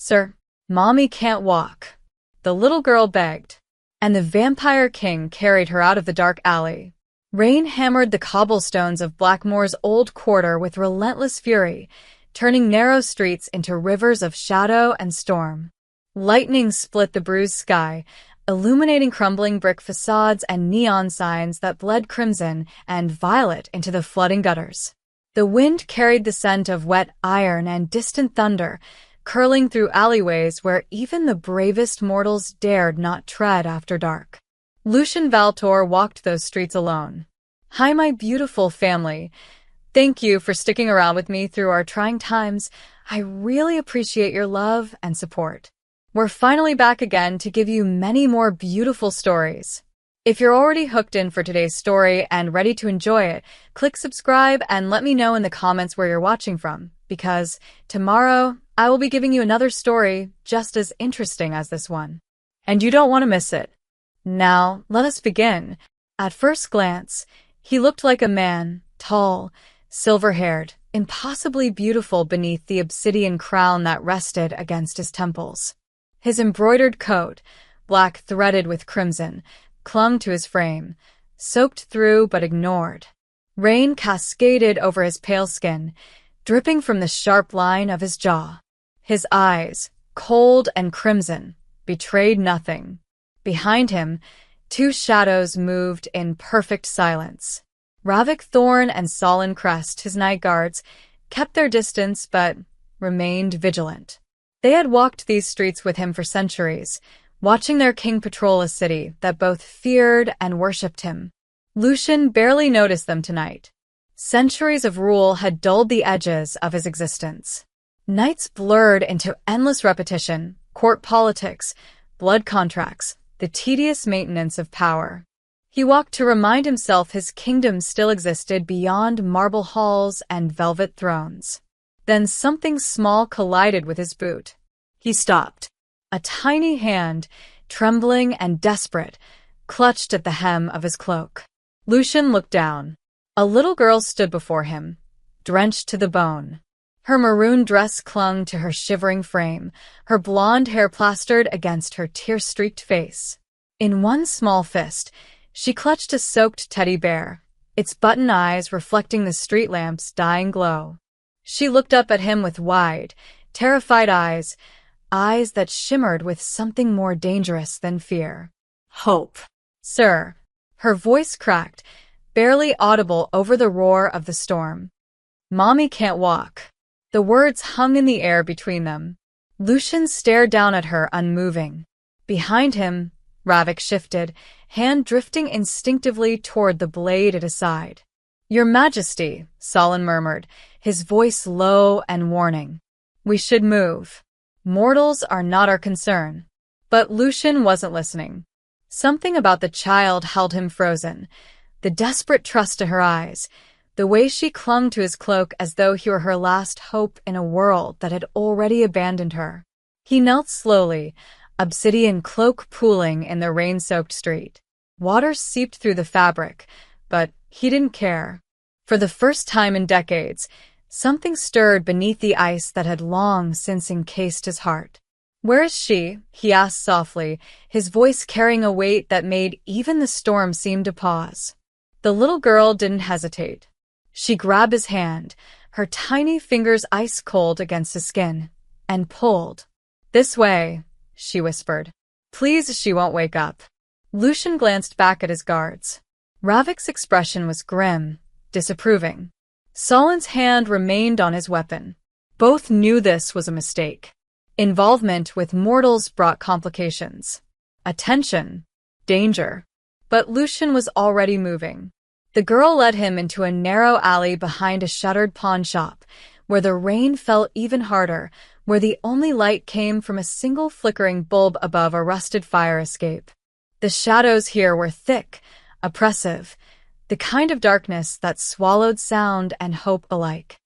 Sir, Mommy can't walk, the little girl begged, and the Vampire King carried her out of the dark alley. Rain hammered the cobblestones of Blackmore's old quarter with relentless fury, turning narrow streets into rivers of shadow and storm. Lightning split the bruised sky, illuminating crumbling brick facades and neon signs that bled crimson and violet into the flooding gutters. The wind carried the scent of wet iron and distant thunder, curling through alleyways where even the bravest mortals dared not tread after dark. Lucian Valtor walked those streets alone. Hi, my beautiful family. Thank you for sticking around with me through our trying times. I really appreciate your love and support. We're finally back again to give you many more beautiful stories. If you're already hooked in for today's story and ready to enjoy it, click subscribe and let me know in the comments where you're watching from, because tomorrow I will be giving you another story just as interesting as this one. And you don't want to miss it. Now, let us begin. At first glance, he looked like a man, tall, silver-haired, impossibly beautiful beneath the obsidian crown that rested against his temples. His embroidered coat, black threaded with crimson, clung to his frame, soaked through but ignored. Rain cascaded over his pale skin, dripping from the sharp line of his jaw. His eyes, cold and crimson, betrayed nothing. Behind him, two shadows moved in perfect silence. Ravik Thorn and Solon Crest, his night guards, kept their distance but remained vigilant. They had walked these streets with him for centuries, watching their king patrol a city that both feared and worshipped him. Lucian barely noticed them tonight. Centuries of rule had dulled the edges of his existence. Nights blurred into endless repetition, court politics, blood contracts, the tedious maintenance of power. He walked to remind himself his kingdom still existed beyond marble halls and velvet thrones. Then something small collided with his boot. He stopped. A tiny hand, trembling and desperate, clutched at the hem of his cloak. Lucian looked down. A little girl stood before him, drenched to the bone. Her maroon dress clung to her shivering frame, her blonde hair plastered against her tear-streaked face. In one small fist, she clutched a soaked teddy bear, its button eyes reflecting the street lamp's dying glow. She looked up at him with wide, terrified eyes that shimmered with something more dangerous than fear. Hope. Sir. Her voice cracked, barely audible over the roar of the storm. Mommy can't walk. The words hung in the air between them. Lucian stared down at her, unmoving. Behind him, Ravik shifted, hand drifting instinctively toward the blade at his side. Your Majesty, Solon murmured, his voice low and warning. We should move. Mortals are not our concern. But Lucian wasn't listening. Something about the child held him frozen. The desperate trust to her eyes, the way she clung to his cloak as though he were her last hope in a world that had already abandoned her. He knelt slowly, obsidian cloak pooling in the rain-soaked street. Water seeped through the fabric, but he didn't care. For the first time in decades, something stirred beneath the ice that had long since encased his heart. Where is she? He asked softly, his voice carrying a weight that made even the storm seem to pause. The little girl didn't hesitate. She grabbed his hand, her tiny fingers ice-cold against his skin, and pulled. This way, she whispered. Please, she won't wake up. Lucian glanced back at his guards. Ravik's expression was grim, disapproving. Solon's hand remained on his weapon. Both knew this was a mistake. Involvement with mortals brought complications. Attention. Danger. But Lucian was already moving. The girl led him into a narrow alley behind a shuttered pawn shop, where the rain fell even harder, where the only light came from a single flickering bulb above a rusted fire escape. The shadows here were thick, oppressive, the kind of darkness that swallowed sound and hope alike.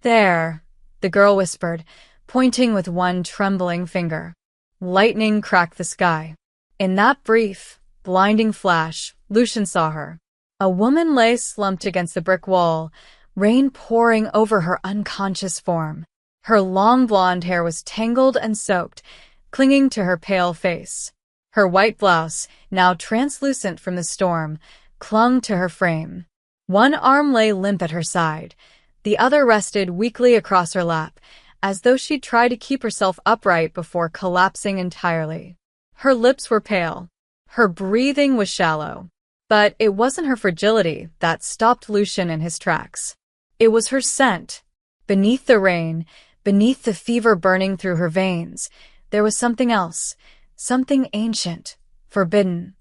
There, the girl whispered, pointing with one trembling finger. Lightning cracked the sky. In that brief, blinding flash, Lucian saw her. A woman lay slumped against the brick wall, rain pouring over her unconscious form. Her long blonde hair was tangled and soaked, clinging to her pale face. Her white blouse, now translucent from the storm, clung to her frame. One arm lay limp at her side. The other rested weakly across her lap, as though she'd tried to keep herself upright before collapsing entirely. Her lips were pale. Her breathing was shallow. But it wasn't her fragility that stopped Lucian in his tracks. It was her scent. Beneath the rain, beneath the fever burning through her veins, there was something else, something ancient, forbidden,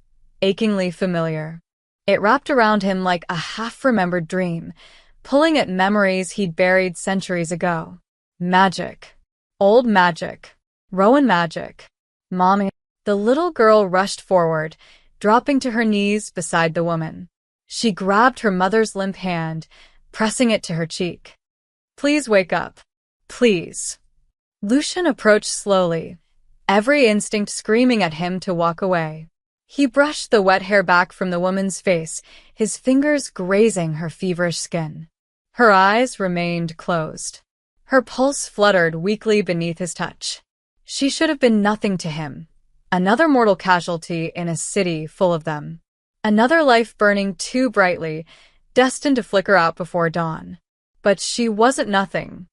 achingly familiar. It wrapped around him like a half-remembered dream, pulling at memories he'd buried centuries ago. Magic. Old magic. Rowan magic. Mommy. The little girl rushed forward, dropping to her knees beside the woman. She grabbed her mother's limp hand, pressing it to her cheek. Please wake up. Please. Lucian approached slowly, every instinct screaming at him to walk away. He brushed the wet hair back from the woman's face, his fingers grazing her feverish skin. Her eyes remained closed. Her pulse fluttered weakly beneath his touch. She should have been nothing to him. Another mortal casualty in a city full of them. Another life burning too brightly, destined to flicker out before dawn. But she wasn't nothing.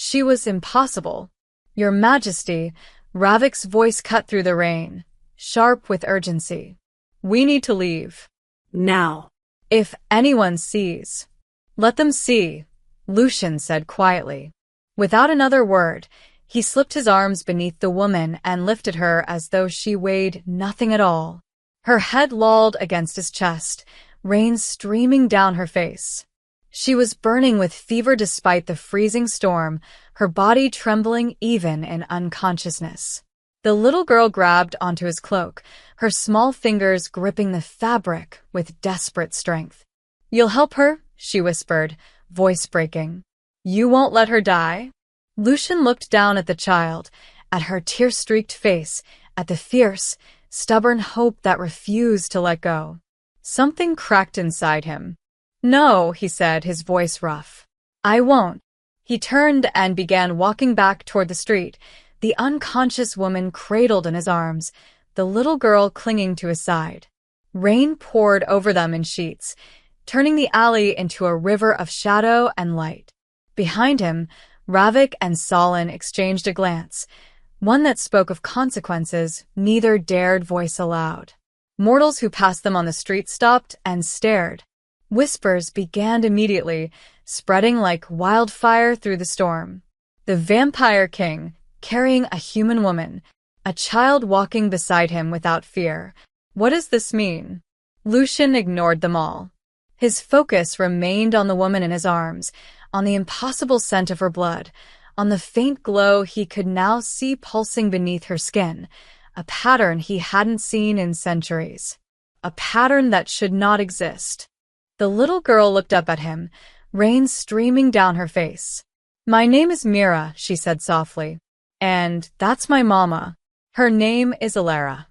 She was impossible. Your Majesty, Ravik's voice cut through the rain, sharp with urgency. We need to leave. Now. If anyone sees, let them see, Lucian said quietly. Without another word, he slipped his arms beneath the woman and lifted her as though she weighed nothing at all. Her head lolled against his chest, rain streaming down her face. She was burning with fever despite the freezing storm, her body trembling even in unconsciousness. The little girl grabbed onto his cloak, her small fingers gripping the fabric with desperate strength. You'll help her? She whispered, voice breaking. You won't let her die? Lucian looked down at the child, at her tear-streaked face, at the fierce, stubborn hope that refused to let go. Something cracked inside him. No, he said, his voice rough. I won't. He turned and began walking back toward the street, the unconscious woman cradled in his arms, the little girl clinging to his side. Rain poured over them in sheets, turning the alley into a river of shadow and light. Behind him, Ravik and Solon exchanged a glance, one that spoke of consequences neither dared voice aloud. Mortals who passed them on the street stopped and stared. Whispers began immediately, spreading like wildfire through the storm. The Vampire King, carrying a human woman, a child walking beside him without fear. What does this mean? Lucian ignored them all. His focus remained on the woman in his arms, on the impossible scent of her blood, on the faint glow he could now see pulsing beneath her skin, a pattern he hadn't seen in centuries. A pattern that should not exist. The little girl looked up at him, rain streaming down her face. My name is Mira, she said softly. And that's my mama. Her name is Alara.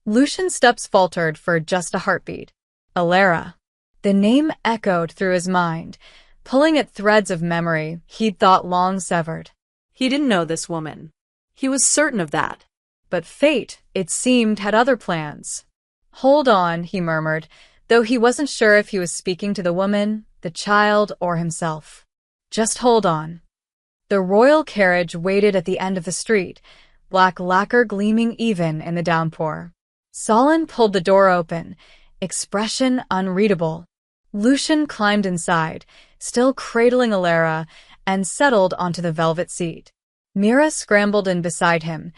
Lucian's steps faltered for just a heartbeat. Alara. The name echoed through his mind, pulling at threads of memory he'd thought long severed. He didn't know this woman. He was certain of that. But fate, it seemed, had other plans. Hold on, he murmured, though he wasn't sure if he was speaking to the woman, the child, or himself. Just hold on. The royal carriage waited at the end of the street, black lacquer gleaming even in the downpour. Solon pulled the door open, expression unreadable. Lucian climbed inside, still cradling Alara, and settled onto the velvet seat. Mira scrambled in beside him,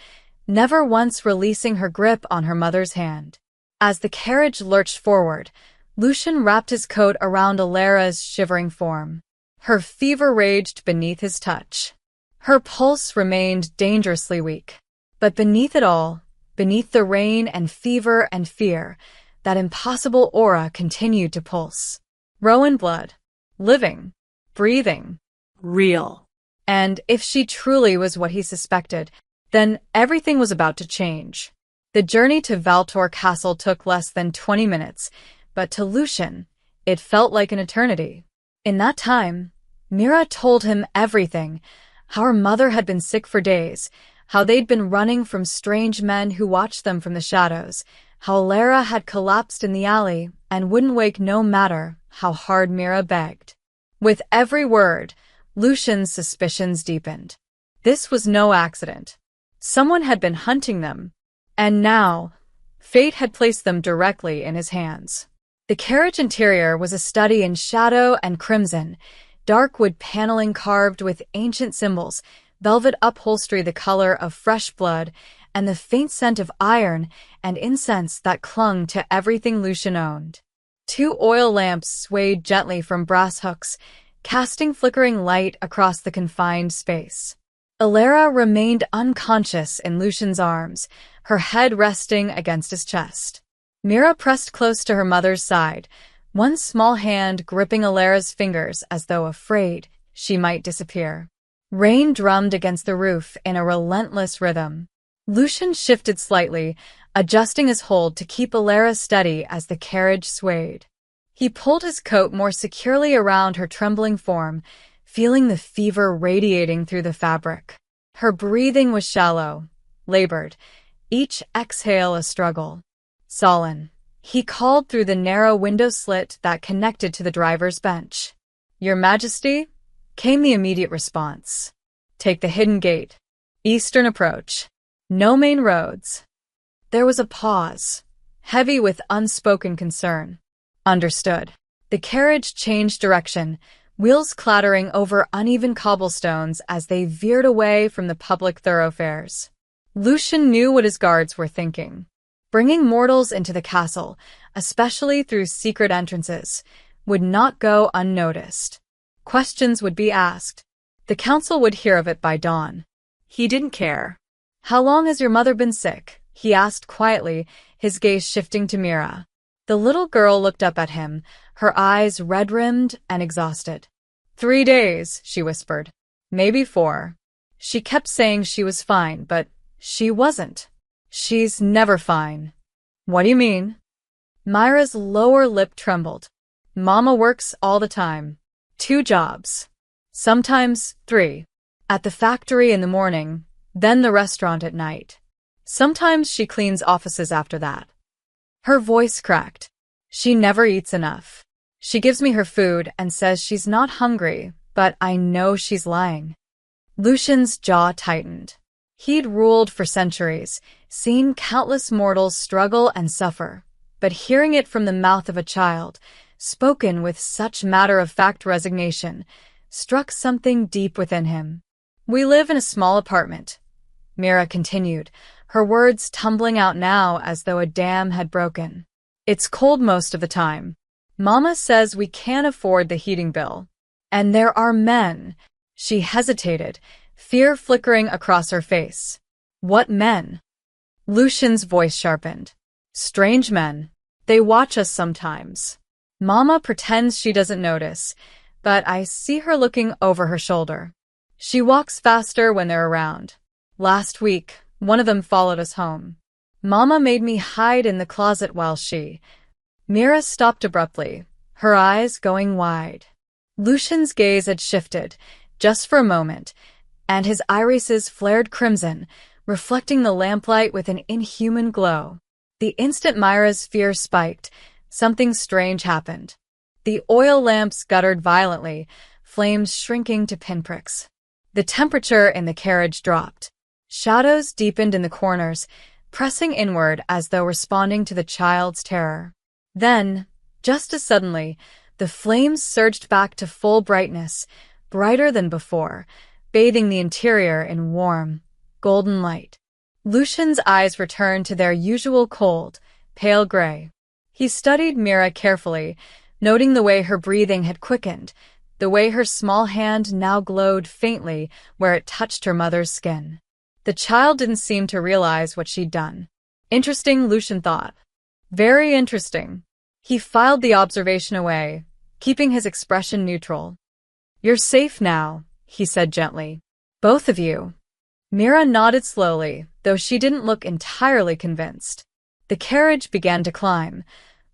never once releasing her grip on her mother's hand. As the carriage lurched forward, Lucian wrapped his coat around Alara's shivering form. Her fever raged beneath his touch. Her pulse remained dangerously weak. But beneath it all, beneath the rain and fever and fear, that impossible aura continued to pulse. Rowan blood. Living. Breathing. Real. And if she truly was what he suspected, then everything was about to change. The journey to Valtor Castle took less than 20 minutes, but to Lucian, it felt like an eternity. In that time, Mira told him everything, How her mother had been sick for days, how they'd been running from strange men who watched them from the shadows, how Alara had collapsed in the alley and wouldn't wake no matter how hard Mira begged. With every word, Lucian's suspicions deepened. This was no accident. Someone had been hunting them, and now, fate had placed them directly in his hands. The carriage interior was a study in shadow and crimson, dark wood paneling carved with ancient symbols, velvet upholstery the color of fresh blood, and the faint scent of iron and incense that clung to everything Lucian owned. 2 oil lamps swayed gently from brass hooks, casting flickering light across the confined space. Alara remained unconscious in Lucian's arms, her head resting against his chest. Mira pressed close to her mother's side, one small hand gripping Alara's fingers as though afraid she might disappear. Rain drummed against the roof in a relentless rhythm. Lucian shifted slightly, adjusting his hold to keep Alara steady as the carriage swayed. He pulled his coat more securely around her trembling form, feeling the fever radiating through the fabric. Her breathing was shallow, labored, each exhale a struggle. Sullen, he called through the narrow window slit that connected to the driver's bench. "Your Majesty?" came the immediate response. "Take the hidden gate. Eastern approach. No main roads." There was a pause, heavy with unspoken concern. Understood. The carriage changed direction, wheels clattering over uneven cobblestones as they veered away from the public thoroughfares. Lucian knew what his guards were thinking. Bringing mortals into the castle, especially through secret entrances, would not go unnoticed. Questions would be asked. The council would hear of it by dawn. He didn't care. "How long has your mother been sick?" he asked quietly, his gaze shifting to Mira. The little girl looked up at him, her eyes red-rimmed and exhausted. 3 days, she whispered. Maybe 4. She kept saying she was fine, but she wasn't. "She's never fine." "What do you mean?" Myra's lower lip trembled. "Mama works all the time. 2 jobs. Sometimes 3. At the factory in the morning, then the restaurant at night. Sometimes she cleans offices after that." Her voice cracked. "She never eats enough. She gives me her food and says she's not hungry, but I know she's lying." Lucian's jaw tightened. He'd ruled for centuries, seen countless mortals struggle and suffer, but hearing it from the mouth of a child, spoken with such matter-of-fact resignation, struck something deep within him. "We live in a small apartment," Mira continued, her words tumbling out now as though a dam had broken. "It's cold most of the time. Mama says we can't afford the heating bill. And there are men." She hesitated, fear flickering across her face. "What men?" Lucian's voice sharpened. "Strange men. They watch us sometimes. Mama pretends she doesn't notice, but I see her looking over her shoulder. She walks faster when they're around. Last week, one of them followed us home. Mama made me hide in the closet while she—" Mira stopped abruptly, her eyes going wide. Lucian's gaze had shifted, just for a moment, and his irises flared crimson, reflecting the lamplight with an inhuman glow. The instant Myra's fear spiked, something strange happened. The oil lamps guttered violently, flames shrinking to pinpricks. The temperature in the carriage dropped. Shadows deepened in the corners, pressing inward as though responding to the child's terror. Then, just as suddenly, the flames surged back to full brightness, brighter than before, bathing the interior in warm, golden light. Lucian's eyes returned to their usual cold, pale gray. He studied Mira carefully, noting the way her breathing had quickened, the way her small hand now glowed faintly where it touched her mother's skin. The child didn't seem to realize what she'd done. Interesting, Lucian thought. Very interesting. He filed the observation away, keeping his expression neutral. "You're safe now," he said gently. "Both of you." Mira nodded slowly, though she didn't look entirely convinced. The carriage began to climb,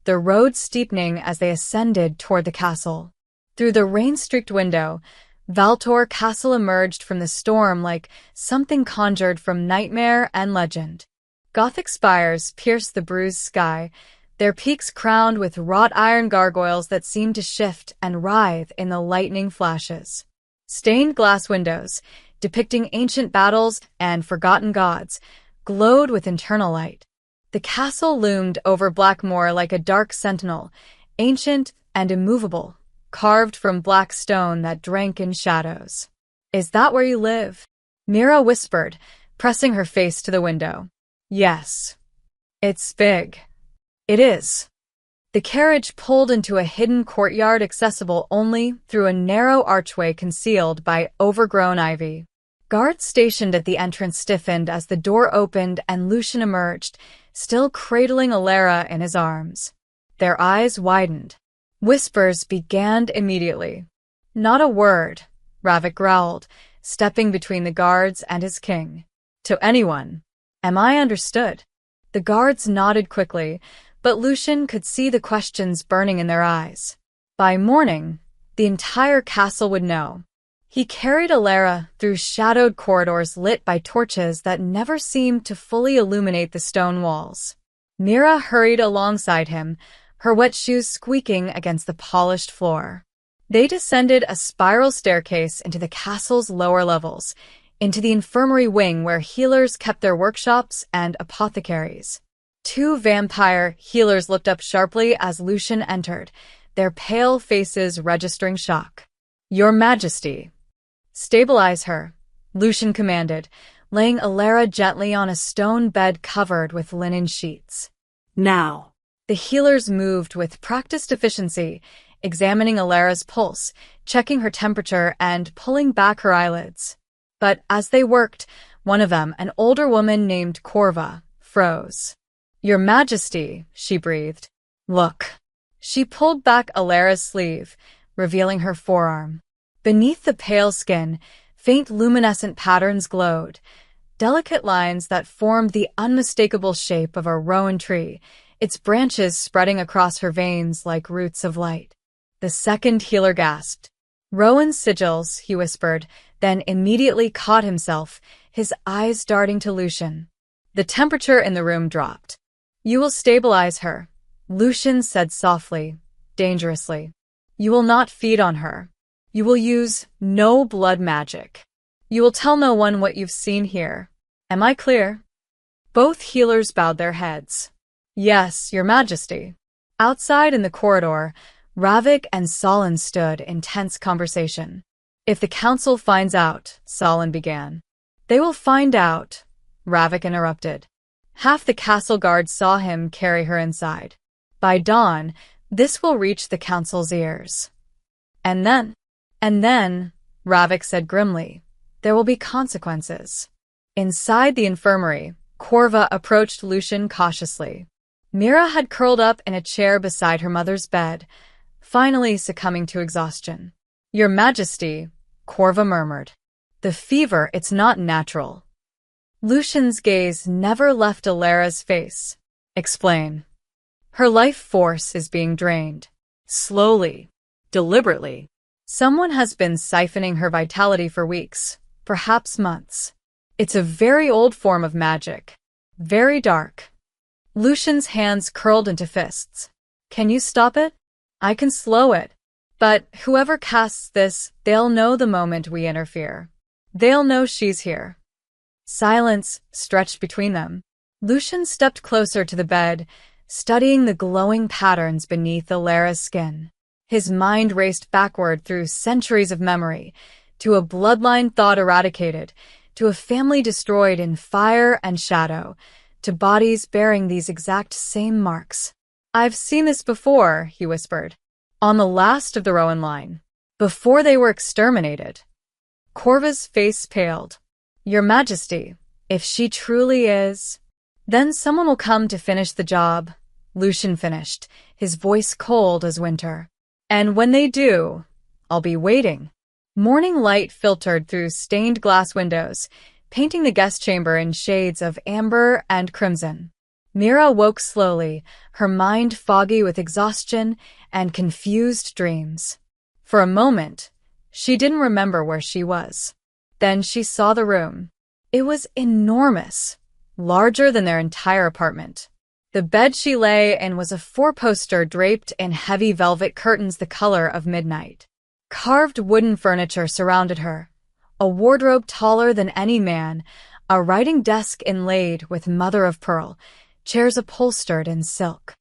the road steepening as they ascended toward the castle. Through the rain-streaked window, Valtor Castle emerged from the storm like something conjured from nightmare and legend. Gothic spires pierced the bruised sky, their peaks crowned with wrought iron gargoyles that seemed to shift and writhe in the lightning flashes. Stained glass windows, depicting ancient battles and forgotten gods, glowed with internal light. The castle loomed over Blackmoor like a dark sentinel, ancient and immovable, carved from black stone that drank in shadows. "Is that where you live?" Mira whispered, pressing her face to the window. "Yes. It's big." "It is." The carriage pulled into a hidden courtyard accessible only through a narrow archway concealed by overgrown ivy. Guards stationed at the entrance stiffened as the door opened and Lucian emerged, still cradling Alara in his arms. Their eyes widened. Whispers began immediately. "Not a word," Ravik growled, stepping between the guards and his king. "To anyone. Am I understood?" The guards nodded quickly, but Lucian could see the questions burning in their eyes. By morning, the entire castle would know. He carried Alara through shadowed corridors lit by torches that never seemed to fully illuminate the stone walls. Mira hurried alongside him, her wet shoes squeaking against the polished floor. They descended a spiral staircase into the castle's lower levels, into the infirmary wing where healers kept their workshops and apothecaries. Two vampire healers looked up sharply as Lucian entered, their pale faces registering shock. "Your Majesty." "Stabilize her," Lucian commanded, laying Alara gently on a stone bed covered with linen sheets. "Now." The healers moved with practiced efficiency, examining Alara's pulse, checking her temperature, and pulling back her eyelids. But as they worked, one of them, an older woman named Corva, froze. "Your Majesty," she breathed. "Look." She pulled back Alara's sleeve, revealing her forearm. Beneath the pale skin, faint luminescent patterns glowed, delicate lines that formed the unmistakable shape of a rowan tree, its branches spreading across her veins like roots of light. The second healer gasped. "Rowan sigils," he whispered, then immediately caught himself, his eyes darting to Lucian. The temperature in the room dropped. "You will stabilize her," Lucian said softly, dangerously. "You will not feed on her. You will use no blood magic. You will tell no one what you've seen here. Am I clear?" Both healers bowed their heads. "Yes, Your Majesty." Outside in the corridor, Ravik and Solon stood in tense conversation. "If the council finds out," Solon began. "They will find out," Ravik interrupted. "Half the castle guards saw him carry her inside. By dawn, this will reach the council's ears. And then, Ravik said grimly, "there will be consequences." Inside the infirmary, Corva approached Lucian cautiously. Mira had curled up in a chair beside her mother's bed, finally succumbing to exhaustion. "Your Majesty," Corva murmured. "The fever, it's not natural." Lucian's gaze never left Alara's face. "Explain." "Her life force is being drained. Slowly. Deliberately. Someone has been siphoning her vitality for weeks, perhaps months. It's a very old form of magic. Very dark." Lucian's hands curled into fists. "Can you stop it? I can slow it. But whoever casts this, they'll know the moment we interfere. They'll know she's here." Silence stretched between them. Lucian stepped closer to the bed, studying the glowing patterns beneath Alara's skin. His mind raced backward through centuries of memory, to a bloodline thought eradicated, to a family destroyed in fire and shadow, to bodies bearing these exact same marks. "I've seen this before," he whispered. "On the last of the Rowan line. Before they were exterminated." Corva's face paled. "Your Majesty, if she truly is..." "Then someone will come to finish the job," Lucian finished, his voice cold as winter. "And when they do, I'll be waiting." Morning light filtered through stained glass windows, painting the guest chamber in shades of amber and crimson. Mira woke slowly, her mind foggy with exhaustion and confused dreams. For a moment, She didn't remember where she was. Then she saw the room. It was enormous, larger than their entire apartment. The bed she lay in was a four-poster draped in heavy velvet curtains the color of midnight. Carved wooden furniture surrounded her, a wardrobe taller than any man, a writing desk inlaid with mother-of-pearl, chairs upholstered in silk.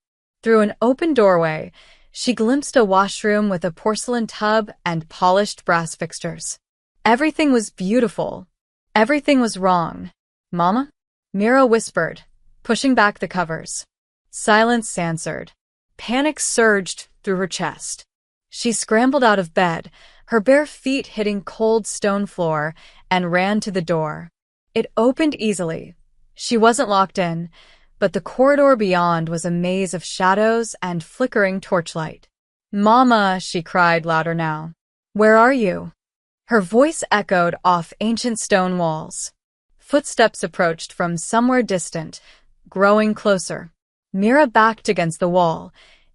Through an open doorway, she glimpsed a washroom with a porcelain tub and polished brass fixtures. Everything was beautiful. Everything was wrong. "Mama?" Mira whispered, pushing back the covers. Silence answered. Panic surged through her chest. She scrambled out of bed, her bare feet hitting cold stone floor, and ran to the door. It opened easily. She wasn't locked in, but the corridor beyond was a maze of shadows and flickering torchlight. "Mama," she cried louder now. "Where are you?" Her voice echoed off ancient stone walls. Footsteps approached from somewhere distant, growing closer. Mira backed against the wall,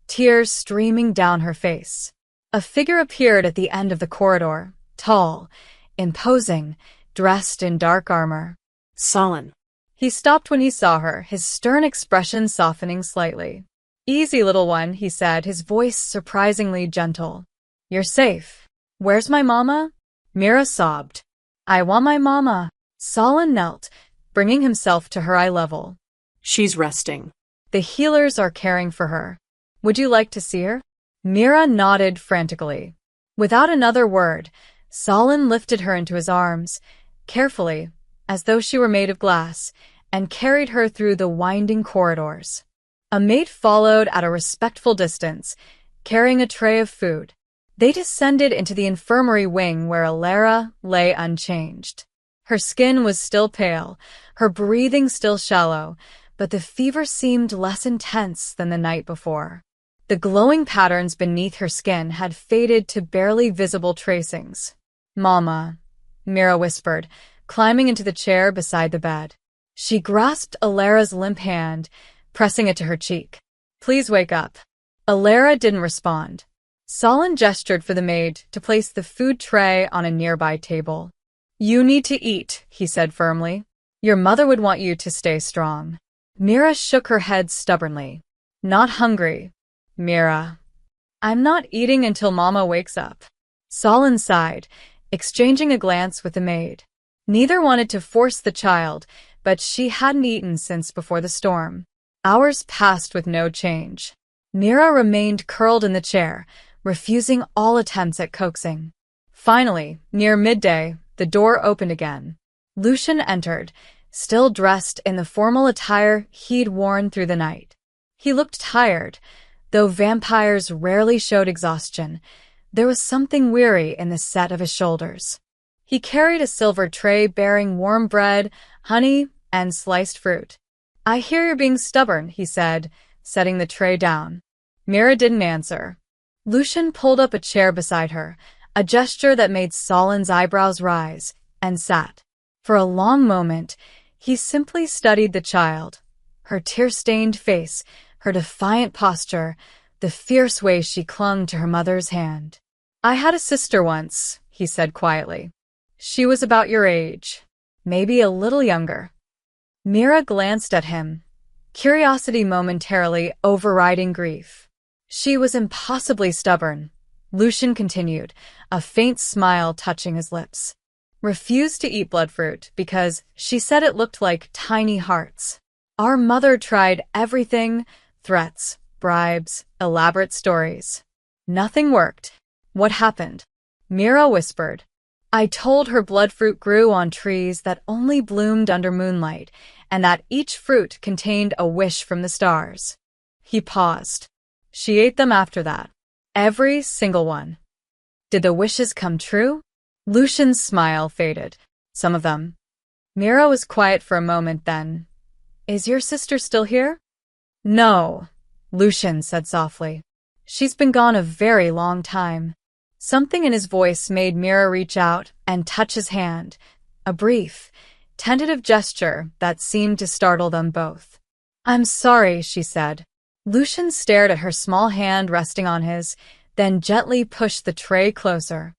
tears streaming down her face. A figure appeared at the end of the corridor, tall, imposing, dressed in dark armor. Solon. He stopped when he saw her, his stern expression softening slightly. "Easy, little one," he said, his voice surprisingly gentle. "You're safe. Where's my mama?" Mira sobbed. "I want my mama." Solon knelt, bringing himself to her eye level. "She's resting. "The healers are caring for her. Would you like to see her?" Mira nodded frantically. Without another word, Solon lifted her into his arms, carefully, as though she were made of glass, and carried her through the winding corridors. A maid followed at a respectful distance, carrying a tray of food. They descended into the infirmary wing where Alara lay unchanged. Her skin was still pale, her breathing still shallow, but the fever seemed less intense than the night before. The glowing patterns beneath her skin had faded to barely visible tracings. "Mama," Mira whispered, climbing into the chair beside the bed. She grasped Alara's limp hand, pressing it to her cheek. "Please wake up." Alara didn't respond. Solon gestured for the maid to place the food tray on a nearby table. "You need to eat," he said firmly. "Your mother would want you to stay strong." Mira shook her head stubbornly. "Not hungry, Mira. I'm not eating until Mama wakes up." Solon sighed, exchanging a glance with the maid. Neither wanted to force the child, but she hadn't eaten since before the storm. Hours passed with no change. Mira remained curled in the chair, refusing all attempts at coaxing. Finally, near midday, the door opened again. Lucian entered, still dressed in the formal attire he'd worn through the night. He looked tired, though vampires rarely showed exhaustion. There was something weary in the set of his shoulders. He carried a silver tray bearing warm bread, honey, and sliced fruit. "I hear you're being stubborn," he said, setting the tray down. Mira didn't answer. Lucian pulled up a chair beside her, a gesture that made Solon's eyebrows rise, and sat. For a long moment, he simply studied the child, her tear-stained face, her defiant posture, the fierce way she clung to her mother's hand. "I had a sister once," he said quietly. "She was about your age, maybe a little younger." Mira glanced at him, curiosity momentarily overriding grief. "She was impossibly stubborn," Lucian continued, a faint smile touching his lips. "Refused to eat bloodfruit because she said it looked like tiny hearts. Our mother tried everything, threats, bribes, elaborate stories. Nothing worked." "What happened?" Mira whispered. "I told her bloodfruit grew on trees that only bloomed under moonlight, and that each fruit contained a wish from the stars." He paused. "She ate them after that. Every single one." "Did the wishes come true?" Lucian's smile faded. "Some of them." Mira was quiet for a moment then. "Is your sister still here?" "No," Lucian said softly. "She's been gone a very long time." Something in his voice made Mira reach out and touch his hand, a brief, tentative gesture that seemed to startle them both. "I'm sorry," she said. Lucian stared at her small hand resting on his, then gently pushed the tray closer.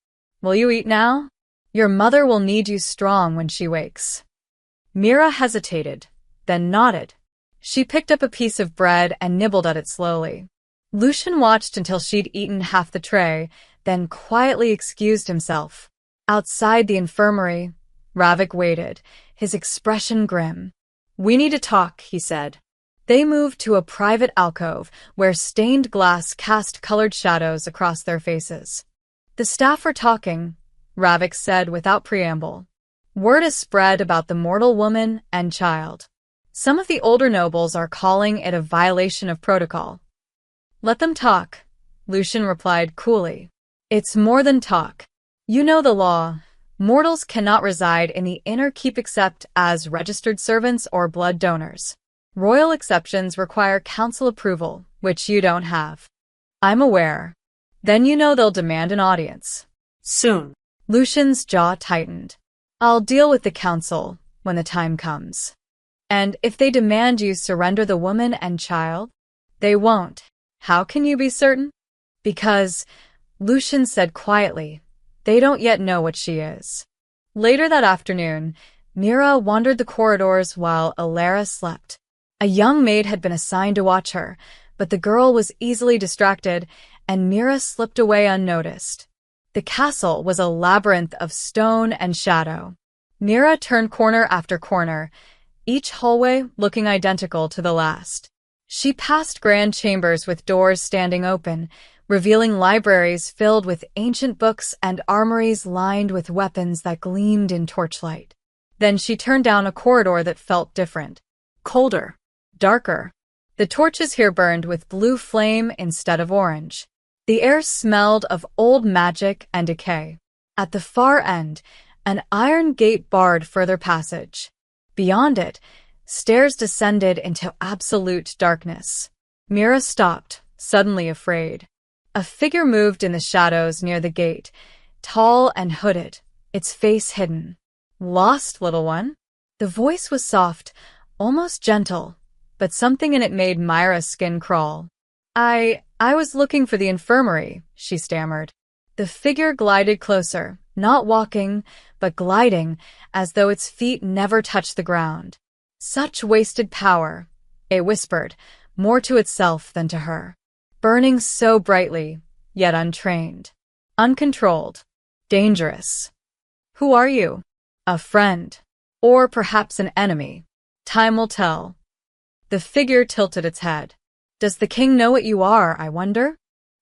Will you eat now? Your mother will need you strong when she wakes. Mira hesitated, then nodded. She picked up a piece of bread and nibbled at it slowly. Lucian watched until she'd eaten half the tray, then quietly excused himself. Outside the infirmary, Ravik waited, his expression grim. We need to talk, he said. They moved to a private alcove where stained glass cast colored shadows across their faces. The staff were talking, Ravik said without preamble. Word has spread about the mortal woman and child. Some of the older nobles are calling it a violation of protocol. Let them talk, Lucian replied coolly. It's more than talk. You know the law. Mortals cannot reside in the inner keep except as registered servants or blood donors. Royal exceptions require council approval, which you don't have. I'm aware. Then you know they'll demand an audience. Soon. Lucian's jaw tightened. I'll deal with the council when the time comes. And if they demand you surrender the woman and child, they won't. How can you be certain? Because, Lucian said quietly, they don't yet know what she is. Later that afternoon, Mira wandered the corridors while Alara slept. A young maid had been assigned to watch her, but the girl was easily distracted, and Mira slipped away unnoticed. The castle was a labyrinth of stone and shadow. Mira turned corner after corner, each hallway looking identical to the last. She passed grand chambers with doors standing open, revealing libraries filled with ancient books and armories lined with weapons that gleamed in torchlight. Then she turned down a corridor that felt different. Colder. Darker. The torches here burned with blue flame instead of orange. The air smelled of old magic and decay. At the far end, an iron gate barred further passage. Beyond it, stairs descended into absolute darkness. Mira stopped, suddenly afraid. A figure moved in the shadows near the gate, tall and hooded, its face hidden. Lost, little one? The voice was soft, almost gentle, but something in it made Myra's skin crawl. I was looking for the infirmary, she stammered. The figure glided closer, not walking, but gliding, as though its feet never touched the ground. Such wasted power, it whispered, more to itself than to her. Burning so brightly, yet untrained. Uncontrolled. Dangerous. Who are you? A friend. Or perhaps an enemy. Time will tell. The figure tilted its head. Does the king know what you are, I wonder?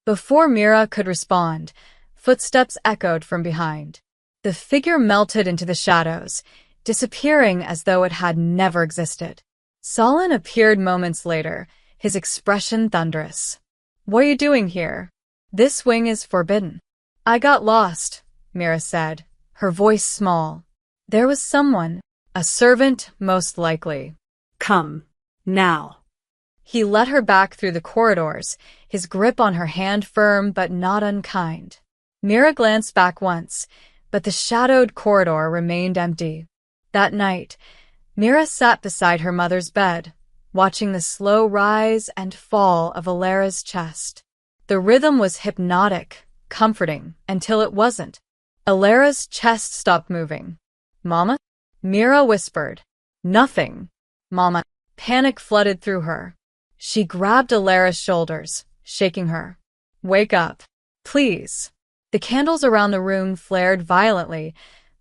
Before Mira could respond, footsteps echoed from behind. The figure melted into the shadows, disappearing as though it had never existed. Solon appeared moments later, his expression thunderous. What are you doing here? This wing is forbidden. I got lost, Mira said, her voice small. There was someone, a servant most likely. Come, now. He led her back through the corridors, his grip on her hand firm but not unkind. Mira glanced back once, but the shadowed corridor remained empty. That night, Mira sat beside her mother's bed, watching the slow rise and fall of Alara's chest. The rhythm was hypnotic, comforting, until it wasn't. Alara's chest stopped moving. Mama? Mira whispered. Nothing. Mama. Panic flooded through her. She grabbed Alara's shoulders, shaking her. Wake up. Please. The candles around the room flared violently,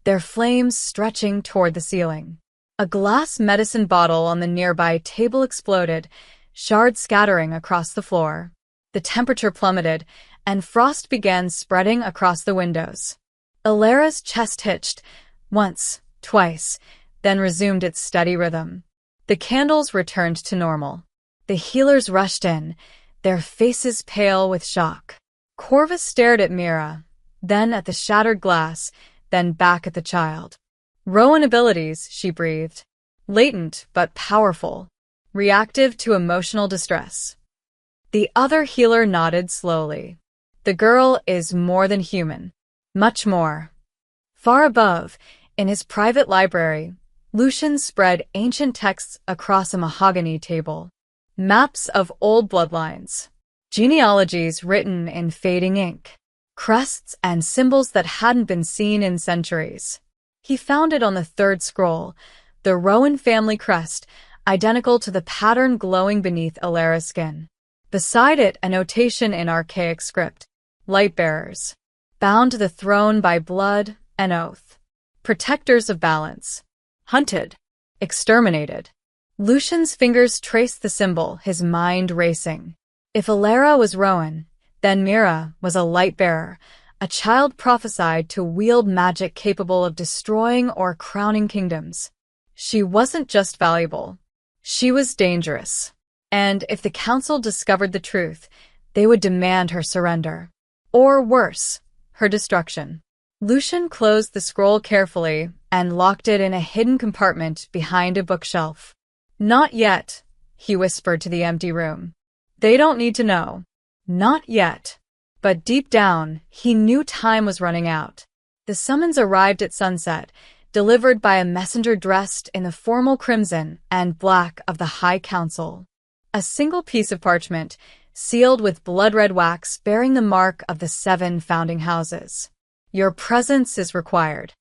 their flames stretching toward the ceiling. A glass medicine bottle on the nearby table exploded, shards scattering across the floor. The temperature plummeted, and frost began spreading across the windows. Alara's chest hitched, once, twice, then resumed its steady rhythm. The candles returned to normal. The healers rushed in, their faces pale with shock. Corvus stared at Mira, then at the shattered glass, then back at the child. Rowan abilities, she breathed. Latent but powerful. Reactive to emotional distress. The other healer nodded slowly. The girl is more than human. Much more. Far above, in his private library, Lucian spread ancient texts across a mahogany table. Maps of old bloodlines. Genealogies written in fading ink. crests and symbols that hadn't been seen in centuries. He found it on the third scroll, the Rowan family crest, identical to the pattern glowing beneath Alara's skin. Beside it, a notation in archaic script: Lightbearers, bound to the throne by blood and oath. Protectors of balance. Hunted. Exterminated. Lucian's fingers traced the symbol, his mind racing. If Alara was Rowan, then Mira was a Lightbearer, a child prophesied to wield magic capable of destroying or crowning kingdoms. She wasn't just valuable. She was dangerous. And if the council discovered the truth, they would demand her surrender. Or worse, her destruction. Lucian closed the scroll carefully and locked it in a hidden compartment behind a bookshelf. Not yet, he whispered to the empty room. They don't need to know. Not yet. But deep down, he knew time was running out. The summons arrived at sunset, delivered by a messenger dressed in the formal crimson and black of the High Council. A single piece of parchment, sealed with blood-red wax bearing the mark of the 7 founding houses. Your presence is required.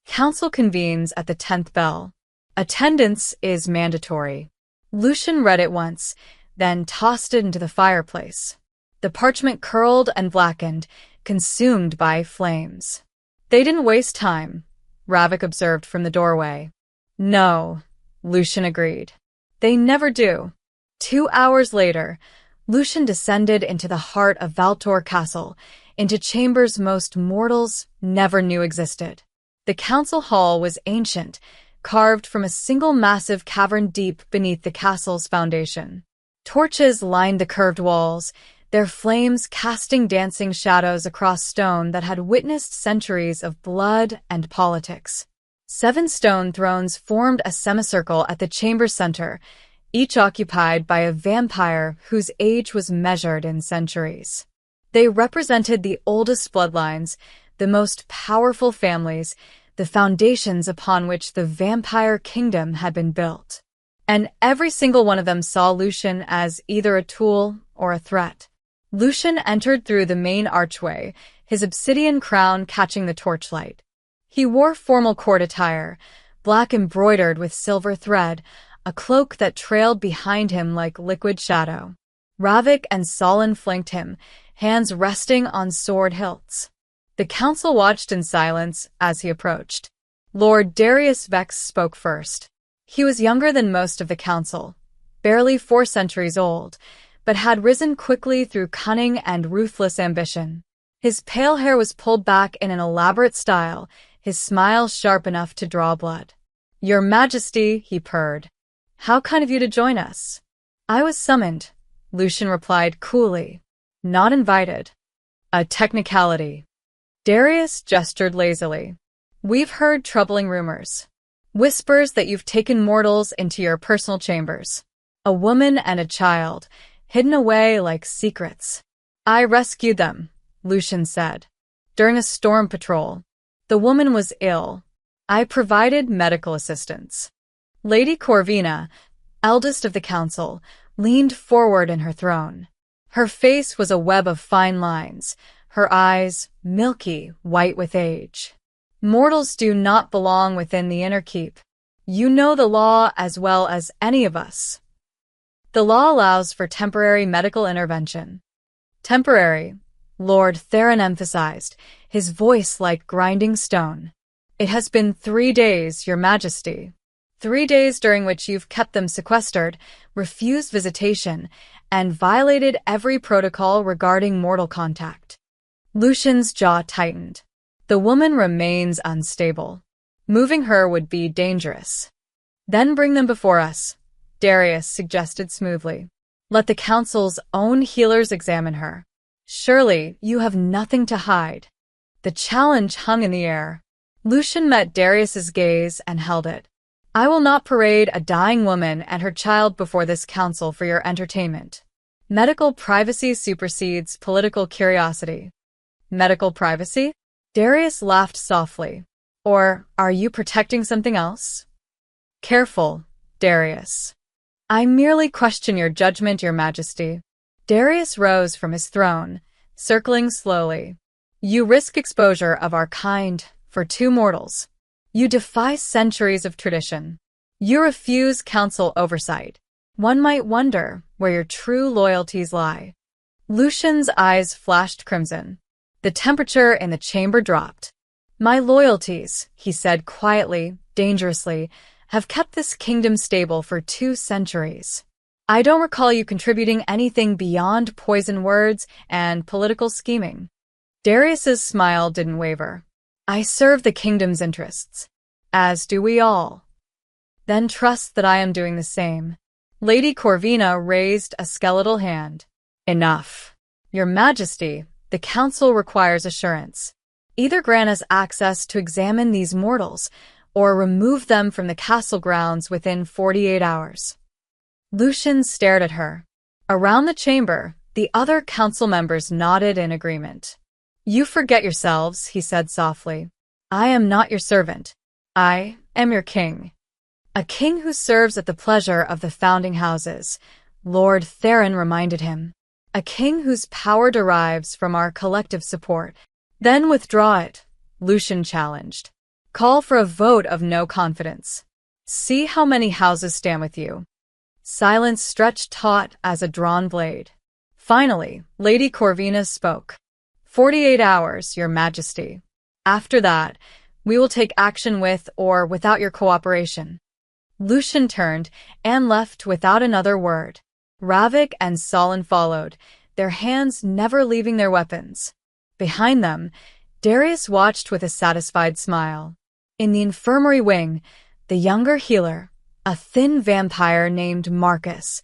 Council convenes at the 10th bell. Attendance is mandatory. Lucian read it once, then tossed it into the fireplace. The parchment curled and blackened, consumed by flames. They didn't waste time, Ravik observed from the doorway. No, Lucian agreed. They never do. 2 hours later, Lucian descended into the heart of Valtor Castle, into chambers most mortals never knew existed. The council hall was ancient, carved from a single massive cavern deep beneath the castle's foundation. Torches lined the curved walls, their flames casting dancing shadows across stone that had witnessed centuries of blood and politics. 7 stone thrones formed a semicircle at the chamber's center, each occupied by a vampire whose age was measured in centuries. They represented the oldest bloodlines, the most powerful families, the foundations upon which the vampire kingdom had been built. And every single one of them saw Lucian as either a tool or a threat. Lucian entered through the main archway, his obsidian crown catching the torchlight. He wore formal court attire, black embroidered with silver thread, a cloak that trailed behind him like liquid shadow. Ravik and Solon flanked him, hands resting on sword hilts. The council watched in silence as he approached. Lord Darius Vex spoke first. He was younger than most of the council, barely 4 centuries old, but had risen quickly through cunning and ruthless ambition. His pale hair was pulled back in an elaborate style, his smile sharp enough to draw blood. Your Majesty, he purred. How kind of you to join us. I was summoned, Lucian replied coolly. Not invited. A technicality. Darius gestured lazily. We've heard troubling rumors. Whispers that you've taken mortals into your personal chambers. A woman and a child, hidden away like secrets. I rescued them, Lucian said. During a storm patrol. The woman was ill. I provided medical assistance. Lady Corvina, eldest of the council, leaned forward in her throne. Her face was a web of fine lines, her eyes milky white with age. Mortals do not belong within the inner keep. You know the law as well as any of us. The law allows for temporary medical intervention. Temporary, Lord Theron emphasized, his voice like grinding stone. It has been 3 days, Your Majesty. 3 days during which you've kept them sequestered, refused visitation, and violated every protocol regarding mortal contact. Lucian's jaw tightened. The woman remains unstable. Moving her would be dangerous. Then bring them before us, Darius suggested smoothly. Let the council's own healers examine her. Surely you have nothing to hide. The challenge hung in the air. Lucian met Darius's gaze and held it. I will not parade a dying woman and her child before this council for your entertainment. Medical privacy supersedes political curiosity. Medical privacy? Darius laughed softly. Or are you protecting something else? Careful, Darius. I merely question your judgment, Your Majesty. Darius rose from his throne, circling slowly. You risk exposure of our kind for two mortals. You defy centuries of tradition. You refuse council oversight. One might wonder where your true loyalties lie. Lucian's eyes flashed crimson. The temperature in the chamber dropped. My loyalties, he said quietly, dangerously, have kept this kingdom stable for 2 centuries. I don't recall you contributing anything beyond poison words and political scheming. Darius's smile didn't waver. I serve the kingdom's interests, as do we all. Then trust that I am doing the same. Lady Corvina raised a skeletal hand. Enough. Your Majesty, the council requires assurance. Either grant us access to examine these mortals, or remove them from the castle grounds within 48 hours. Lucian stared at her. Around the chamber, the other council members nodded in agreement. You forget yourselves, he said softly. I am not your servant. I am your king. A king who serves at the pleasure of the founding houses, Lord Theron reminded him. A king whose power derives from our collective support. Then withdraw it, Lucian challenged. Call for a vote of no confidence. See how many houses stand with you. Silence stretched taut as a drawn blade. Finally, Lady Corvina spoke. 48 hours, Your Majesty. After that, we will take action with or without your cooperation. Lucian turned and left without another word. Ravik and Solon followed, their hands never leaving their weapons. Behind them, Darius watched with a satisfied smile. In the infirmary wing, the younger healer, a thin vampire named Marcus,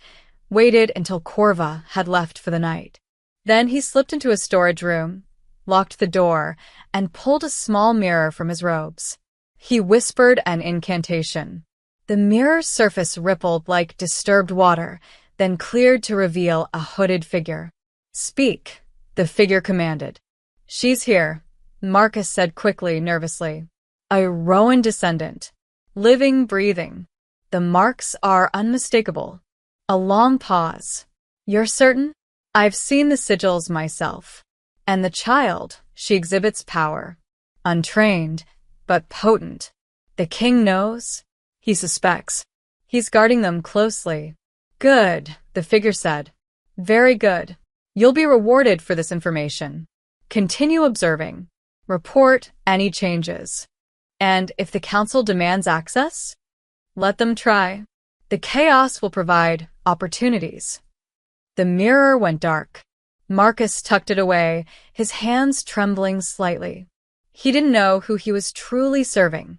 waited until Corva had left for the night. Then he slipped into a storage room, locked the door, and pulled a small mirror from his robes. He whispered an incantation. The mirror's surface rippled like disturbed water, then cleared to reveal a hooded figure. Speak, the figure commanded. She's here, Marcus said quickly, nervously. A Rowan descendant. Living, breathing. The marks are unmistakable. A long pause. You're certain? I've seen the sigils myself. And the child, she exhibits power. Untrained, but potent. The king knows. He suspects. He's guarding them closely. Good, the figure said. Very good. You'll be rewarded for this information. Continue observing. Report any changes. And if the council demands access, let them try. The chaos will provide opportunities. The mirror went dark. Marcus tucked it away, his hands trembling slightly. He didn't know who he was truly serving,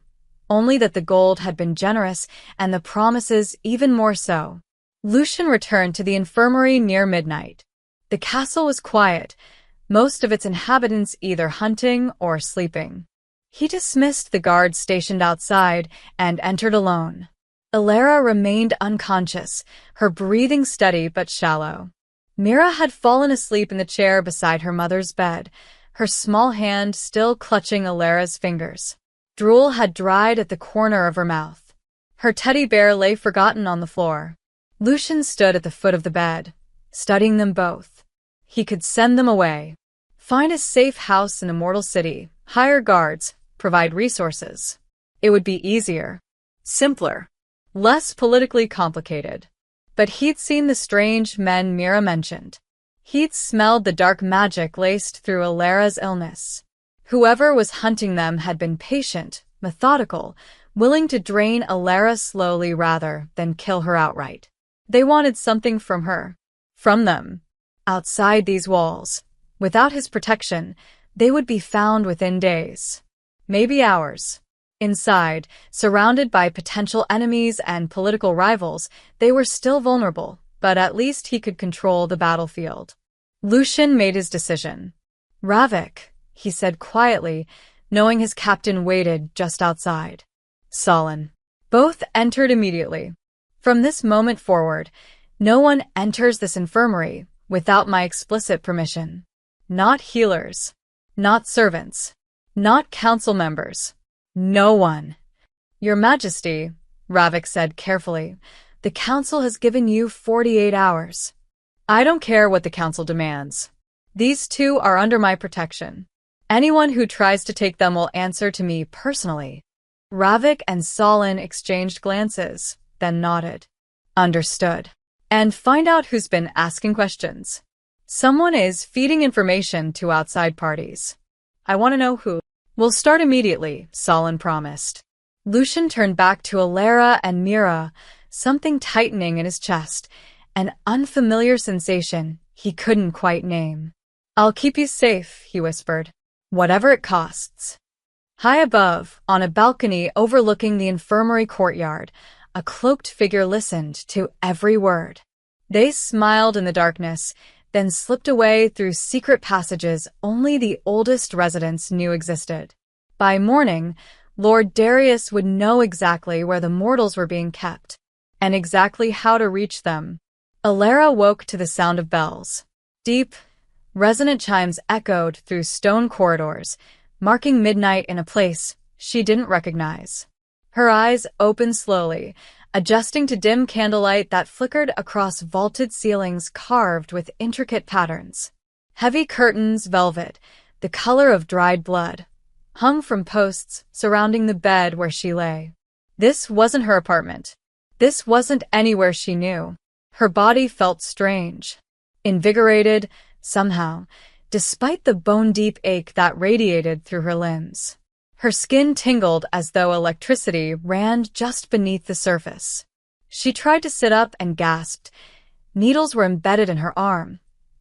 only that the gold had been generous and the promises even more so. Lucian returned to the infirmary near midnight. The castle was quiet, most of its inhabitants either hunting or sleeping. He dismissed the guards stationed outside and entered alone. Ilara remained unconscious, her breathing steady but shallow. Mira had fallen asleep in the chair beside her mother's bed, her small hand still clutching Ilara's fingers. Drool had dried at the corner of her mouth. Her teddy bear lay forgotten on the floor. Lucian stood at the foot of the bed, studying them both. He could send them away. Find a safe house in Immortal City, hire guards, provide resources. It would be easier. Simpler. Less politically complicated. But he'd seen the strange men Mira mentioned. He'd smelled the dark magic laced through Ilara's illness. Whoever was hunting them had been patient, methodical, willing to drain Ilara slowly rather than kill her outright. They wanted something from her. From them. Outside these walls. Without his protection, they would be found within days. Maybe hours. Inside, surrounded by potential enemies and political rivals, they were still vulnerable, but at least he could control the battlefield. Lucian made his decision. Ravik, he said quietly, knowing his captain waited just outside. Solon. Both entered immediately. From this moment forward, no one enters this infirmary without my explicit permission. Not healers. Not servants. Not council members. No one. Your Majesty, Ravik said carefully, the council has given you 48 hours. I don't care what the council demands. These two are under my protection. Anyone who tries to take them will answer to me personally. Ravik and Solin exchanged glances, then nodded. Understood. And find out who's been asking questions. Someone is feeding information to outside parties. I want to know who. We'll start immediately, Solin promised. Lucian turned back to Alara and Mira, something tightening in his chest, an unfamiliar sensation he couldn't quite name. I'll keep you safe, he whispered. Whatever it costs. High above, on a balcony overlooking the infirmary courtyard, a cloaked figure listened to every word. They smiled in the darkness, then slipped away through secret passages only the oldest residents knew existed. By morning, Lord Darius would know exactly where the mortals were being kept, and exactly how to reach them. Alara woke to the sound of bells. Deep, resonant chimes echoed through stone corridors, marking midnight in a place she didn't recognize. Her eyes opened slowly, adjusting to dim candlelight that flickered across vaulted ceilings carved with intricate patterns. Heavy curtains, velvet, the color of dried blood, hung from posts surrounding the bed where she lay. This wasn't her apartment. This wasn't anywhere she knew. Her body felt strange, invigorated, somehow, despite the bone-deep ache that radiated through her limbs. Her skin tingled as though electricity ran just beneath the surface. She tried to sit up and gasped. Needles were embedded in her arm,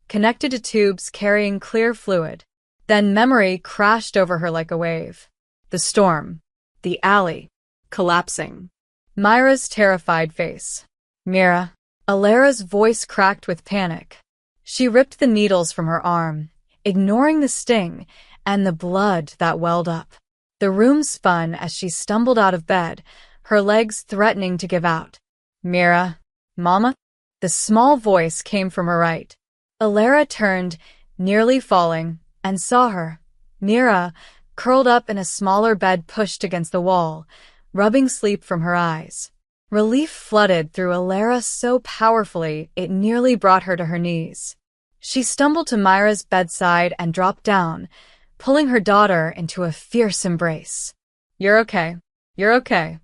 connected to tubes carrying clear fluid. Then memory crashed over her like a wave. The storm. The alley. Collapsing. Myra's terrified face. Mira. Alara's voice cracked with panic. She ripped the needles from her arm, ignoring the sting and the blood that welled up. The room spun as she stumbled out of bed, her legs threatening to give out. Mira. Mama? The small voice came from her right. Alara turned, nearly falling, and saw her. Mira, curled up in a smaller bed pushed against the wall, rubbing sleep from her eyes. Relief flooded through Alara so powerfully it nearly brought her to her knees. She stumbled to Myra's bedside and dropped down, pulling her daughter into a fierce embrace. You're okay. You're okay.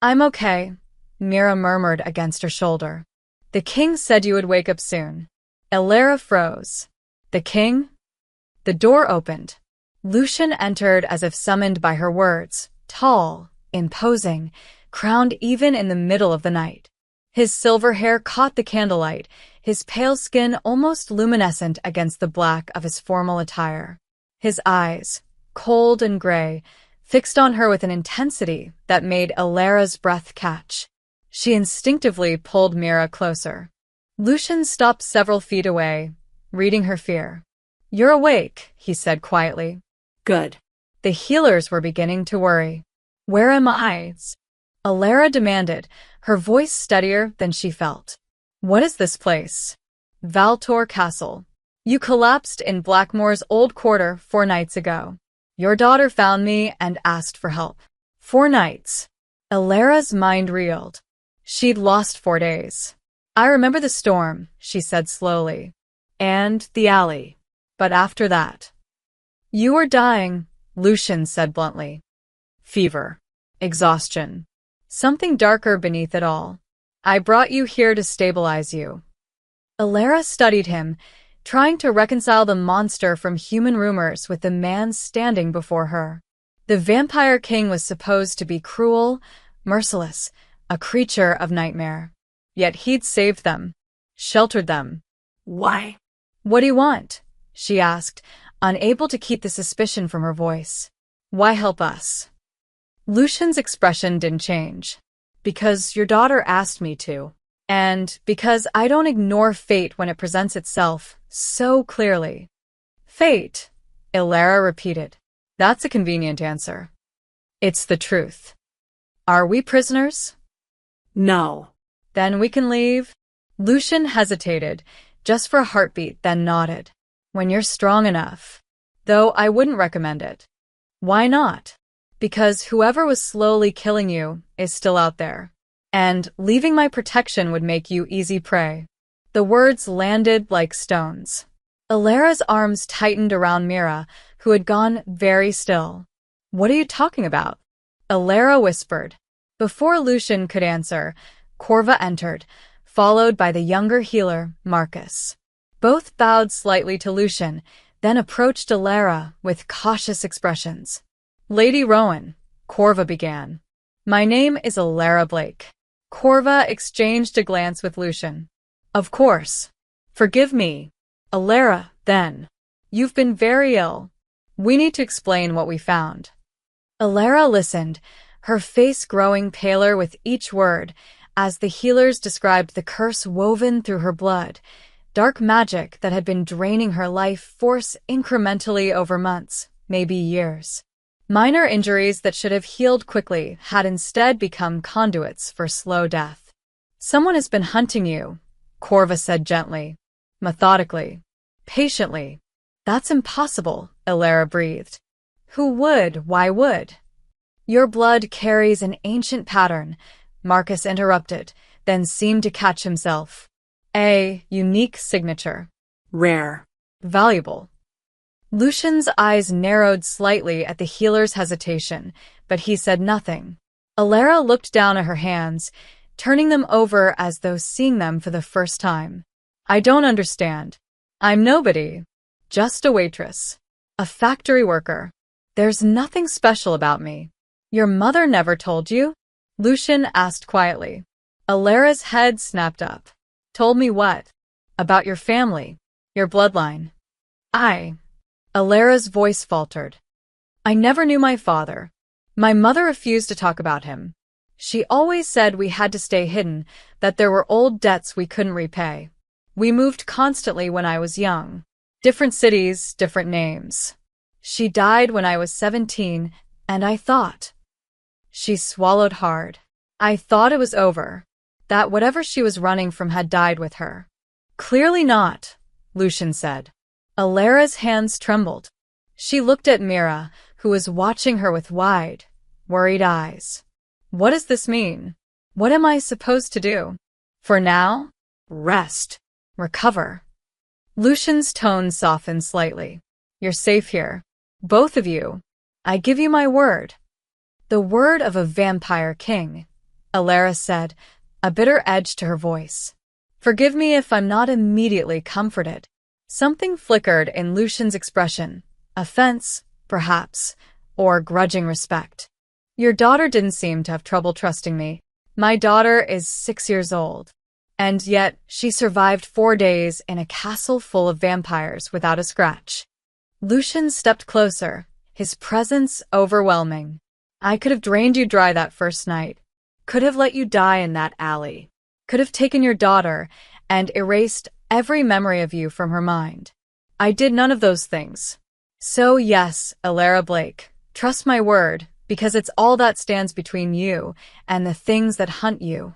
I'm okay, Mira murmured against her shoulder. The king said you would wake up soon. Alara froze. The king? The door opened. Lucian entered as if summoned by her words, tall, imposing, crowned even in the middle of the night. His silver hair caught the candlelight, his pale skin almost luminescent against the black of his formal attire. His eyes, cold and gray, fixed on her with an intensity that made Alara's breath catch. She instinctively pulled Mira closer. Lucian stopped several feet away, reading her fear. You're awake, he said quietly. Good. The healers were beginning to worry. Where am I? Alara demanded, her voice steadier than she felt. What is this place? Valtor Castle. You collapsed in Blackmore's old quarter 4 nights ago. Your daughter found me and asked for help. 4 nights. Alara's mind reeled. She'd lost 4 days. I remember the storm, she said slowly. And the alley. But after that. You were dying, Lucian said bluntly. Fever. Exhaustion. Something darker beneath it all. I brought you here to stabilize you. Alara studied him, trying to reconcile the monster from human rumors with the man standing before her. The vampire king was supposed to be cruel, merciless, a creature of nightmare. Yet he'd saved them, sheltered them. Why? What do you want? She asked, unable to keep the suspicion from her voice. Why help us? Lucian's expression didn't change. Because your daughter asked me to. And because I don't ignore fate when it presents itself so clearly. Fate, Alara repeated. That's a convenient answer. It's the truth. Are we prisoners? No. Then we can leave? Lucian hesitated, just for a heartbeat, then nodded. When you're strong enough. Though I wouldn't recommend it. Why not? Because whoever was slowly killing you is still out there. And leaving my protection would make you easy prey. The words landed like stones. Alara's arms tightened around Mira, who had gone very still. "What are you talking about?" Alara whispered. Before Lucian could answer, Corva entered, followed by the younger healer, Marcus. Both bowed slightly to Lucian, then approached Alara with cautious expressions. "Lady Rowan," Corva began. "My name is Alara Blake." Corva exchanged a glance with Lucian. "Of course. Forgive me. Alara, then. You've been very ill. We need to explain what we found." Alara listened, her face growing paler with each word, as the healers described the curse woven through her blood, dark magic that had been draining her life force incrementally over months, maybe years. Minor injuries that should have healed quickly had instead become conduits for slow death. "Someone has been hunting you," Corva said gently, methodically, patiently. "That's impossible," Alara breathed. "Who would? Why would?" "Your blood carries an ancient pattern," Marcus interrupted, then seemed to catch himself. "A unique signature. Rare. Valuable." Lucian's eyes narrowed slightly at the healer's hesitation, but he said nothing. Alara looked down at her hands, turning them over as though seeing them for the first time. "I don't understand. I'm nobody. Just a waitress. A factory worker. There's nothing special about me." "Your mother never told you?" Lucian asked quietly. Alara's head snapped up. "Told me what? About your family, your bloodline." Alara's voice faltered. "I never knew my father. My mother refused to talk about him. She always said we had to stay hidden, that there were old debts we couldn't repay. We moved constantly when I was young. Different cities, different names. She died when I was 17, and I thought—" She swallowed hard. "I thought it was over. That whatever she was running from had died with her." "Clearly not," Lucian said. Alara's hands trembled. She looked at Mira, who was watching her with wide, worried eyes. "What does this mean? What am I supposed to do? For now? Rest. Recover." Lucian's tone softened slightly. "You're safe here. Both of you. I give you my word." "The word of a vampire king," Alara said, a bitter edge to her voice. "Forgive me if I'm not immediately comforted." Something flickered in Lucian's expression. Offense, perhaps, or grudging respect. "Your daughter didn't seem to have trouble trusting me. My daughter is 6 years old. And yet she survived 4 days in a castle full of vampires without a scratch." Lucian stepped closer, his presence overwhelming. "I could have drained you dry that first night. Could have let you die in that alley. Could have taken your daughter and erased every memory of you from her mind. I did none of those things. So yes, Alara Blake, trust my word, because it's all that stands between you and the things that hunt you."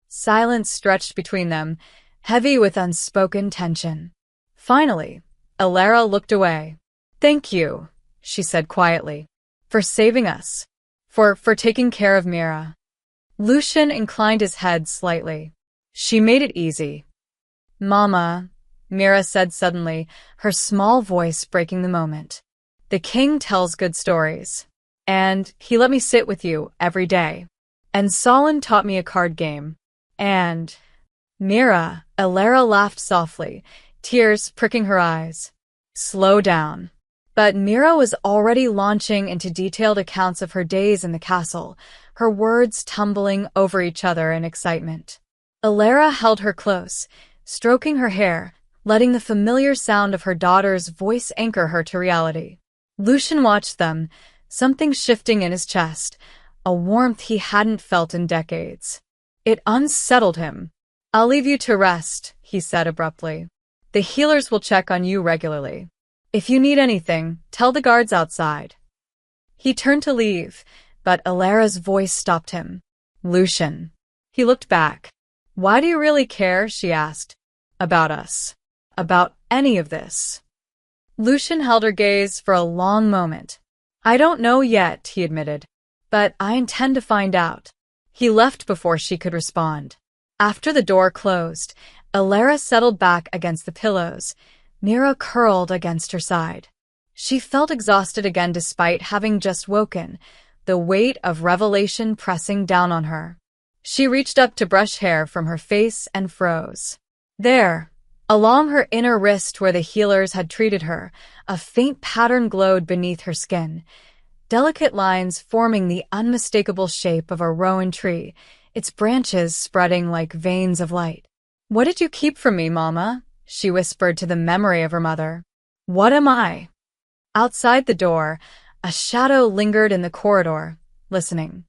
Silence stretched between them, heavy with unspoken tension. Finally, Alara looked away. "Thank you," she said quietly, "for saving us, for taking care of Mira." Lucian inclined his head slightly. "She made it easy." "Mama," Mira said suddenly, her small voice breaking the moment. "The king tells good stories. And he let me sit with you every day. And Solon taught me a card game. And—" "Mira," Alara laughed softly, tears pricking her eyes. "Slow down." But Mira was already launching into detailed accounts of her days in the castle, her words tumbling over each other in excitement. Alara held her close, stroking her hair, letting the familiar sound of her daughter's voice anchor her to reality. Lucian watched them, something shifting in his chest, a warmth he hadn't felt in decades. It unsettled him. "I'll leave you to rest," he said abruptly. "The healers will check on you regularly. If you need anything, tell the guards outside." He turned to leave, but Alara's voice stopped him. "Lucian." He looked back. "Why do you really care?" she asked. "About us. About any of this." Lucian held her gaze for a long moment. "I don't know yet," he admitted, "but I intend to find out." He left before she could respond. After the door closed, Alara settled back against the pillows, Mira curled against her side. She felt exhausted again despite having just woken, the weight of revelation pressing down on her. She reached up to brush hair from her face and froze. There, along her inner wrist where the healers had treated her, a faint pattern glowed beneath her skin, delicate lines forming the unmistakable shape of a rowan tree, its branches spreading like veins of light. "What did you keep from me, Mama?" she whispered to the memory of her mother. "What am I?" Outside the door, a shadow lingered in the corridor, listening.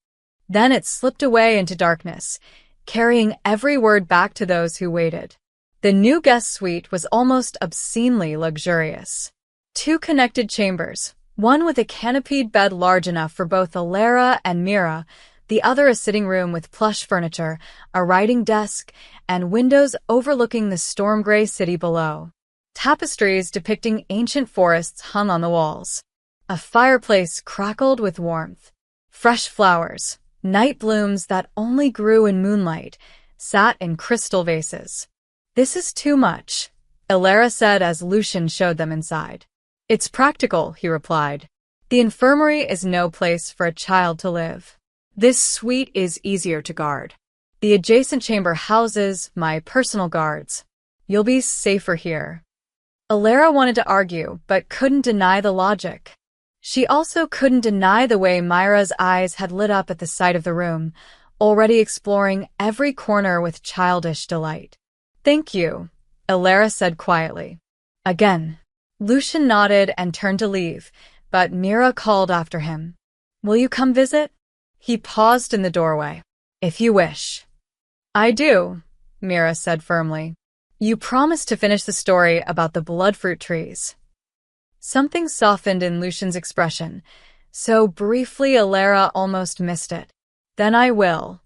Then it slipped away into darkness, carrying every word back to those who waited. The new guest suite was almost obscenely luxurious. 2 connected chambers, one with a canopied bed large enough for both Alara and Mira, the other a sitting room with plush furniture, a writing desk, and windows overlooking the storm-gray city below. Tapestries depicting ancient forests hung on the walls. A fireplace crackled with warmth. Fresh flowers, night blooms that only grew in moonlight, sat in crystal vases. "This is too much," Alara said as Lucian showed them inside. "It's practical," he replied. "The infirmary is no place for a child to live. This suite is easier to guard. The adjacent chamber houses my personal guards. You'll be safer here." Alara wanted to argue, but couldn't deny the logic. She also couldn't deny the way Myra's eyes had lit up at the sight of the room, already exploring every corner with childish delight. "Thank you," Alara said quietly. Again, Lucian nodded and turned to leave, but Mira called after him. "Will you come visit?" He paused in the doorway. "If you wish." "I do," Mira said firmly. "You promised to finish the story about the bloodfruit trees." Something softened in Lucian's expression, so briefly Alara almost missed it. "Then I will."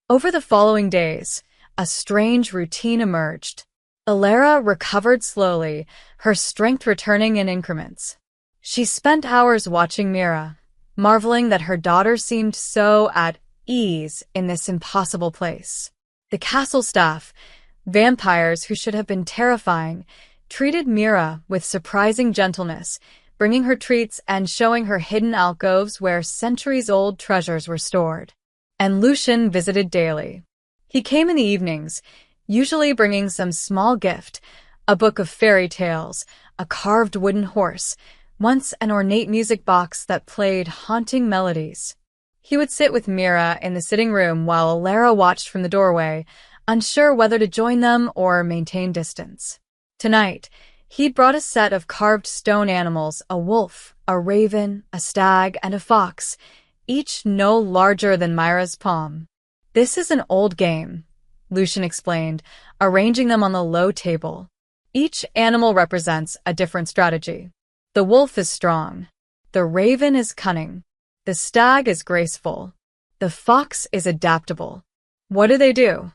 Over the following days, a strange routine emerged. Alara recovered slowly, her strength returning in increments. She spent hours watching Mira, marveling that her daughter seemed so at ease in this impossible place. The castle staff, vampires who should have been terrifying, treated Mira with surprising gentleness, bringing her treats and showing her hidden alcoves where centuries-old treasures were stored. And Lucian visited daily. He came in the evenings, usually bringing some small gift, a book of fairy tales, a carved wooden horse, once an ornate music box that played haunting melodies. He would sit with Mira in the sitting room while Alara watched from the doorway, unsure whether to join them or maintain distance. Tonight, he'd brought a set of carved stone animals, a wolf, a raven, a stag, and a fox, each no larger than Myra's palm. "This is an old game," Lucian explained, arranging them on the low table. "Each animal represents a different strategy. The wolf is strong. The raven is cunning. The stag is graceful. The fox is adaptable. What do they do?"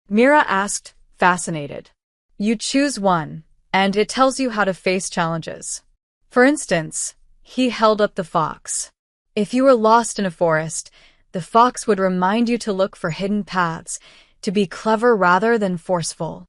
Mira asked, fascinated. "You choose one, and it tells you how to face challenges. For instance," he held up the fox. "If you were lost in a forest, the fox would remind you to look for hidden paths, to be clever rather than forceful."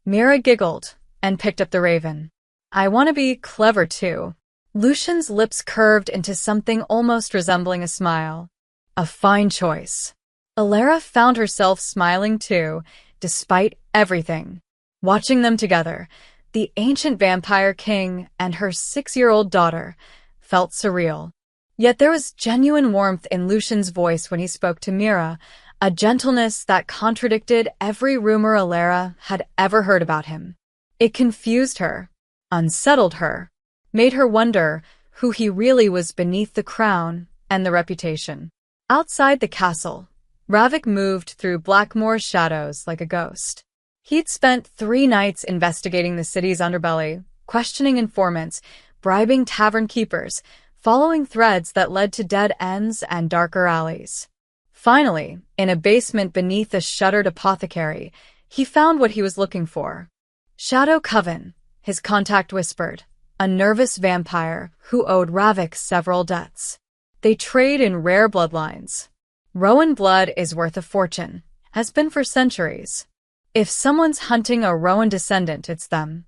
Mira giggled and picked up the raven. "I want to be clever too." Lucian's lips curved into something almost resembling a smile. "A fine choice." Alara found herself smiling too, despite everything. Watching them together, the ancient vampire king and her 6-year-old daughter, felt surreal. Yet there was genuine warmth in Lucian's voice when he spoke to Mira, a gentleness that contradicted every rumor Alara had ever heard about him. It confused her, unsettled her, made her wonder who he really was beneath the crown and the reputation. Outside the castle, Ravik moved through Blackmoor's shadows like a ghost. He'd spent 3 nights investigating the city's underbelly, questioning informants, bribing tavern keepers, following threads that led to dead ends and darker alleys. Finally, in a basement beneath a shuttered apothecary, he found what he was looking for. Shadow Coven, his contact whispered, a nervous vampire who owed Ravik several debts. They trade in rare bloodlines. Rowan blood is worth a fortune, has been for centuries. If someone's hunting a Rowan descendant, it's them.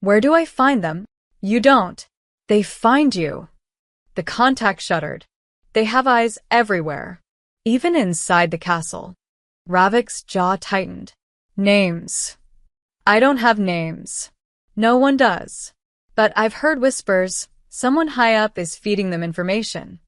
Where do I find them? You don't. They find you. The contact shuddered. They have eyes everywhere, even inside the castle. Ravik's jaw tightened. Names. I don't have names. No one does. But I've heard whispers. Someone high up is feeding them information.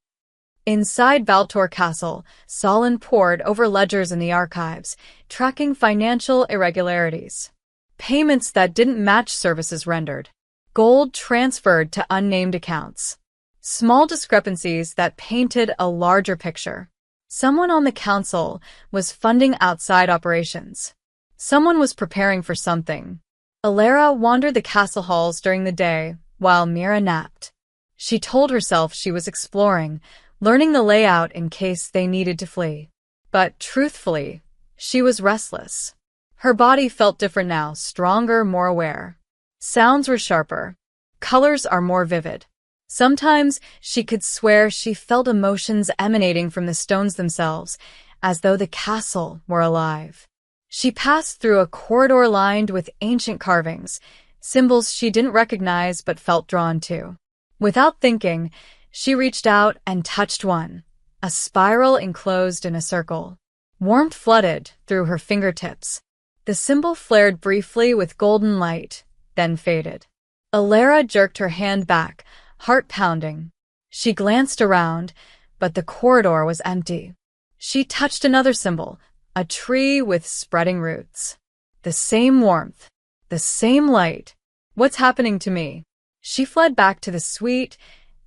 Inside Valtor Castle, Solon pored over ledgers in the archives, tracking financial irregularities. Payments that didn't match services rendered. Gold transferred to unnamed accounts. Small discrepancies that painted a larger picture. Someone on the council was funding outside operations. Someone was preparing for something. Alara wandered the castle halls during the day, while Mira napped. She told herself she was exploring, learning the layout in case they needed to flee. But truthfully, she was restless. Her body felt different now, stronger, more aware. Sounds were sharper. Colors are more vivid. Sometimes she could swear she felt emotions emanating from the stones themselves, as though the castle were alive. She passed through a corridor lined with ancient carvings, symbols she didn't recognize but felt drawn to. Without thinking, she reached out and touched one, a spiral enclosed in a circle. Warmth flooded through her fingertips. The symbol flared briefly with golden light, then faded. Alara jerked her hand back, heart pounding. She glanced around, but the corridor was empty. She touched another symbol, a tree with spreading roots. The same warmth, the same light. What's happening to me? She fled back to the suite,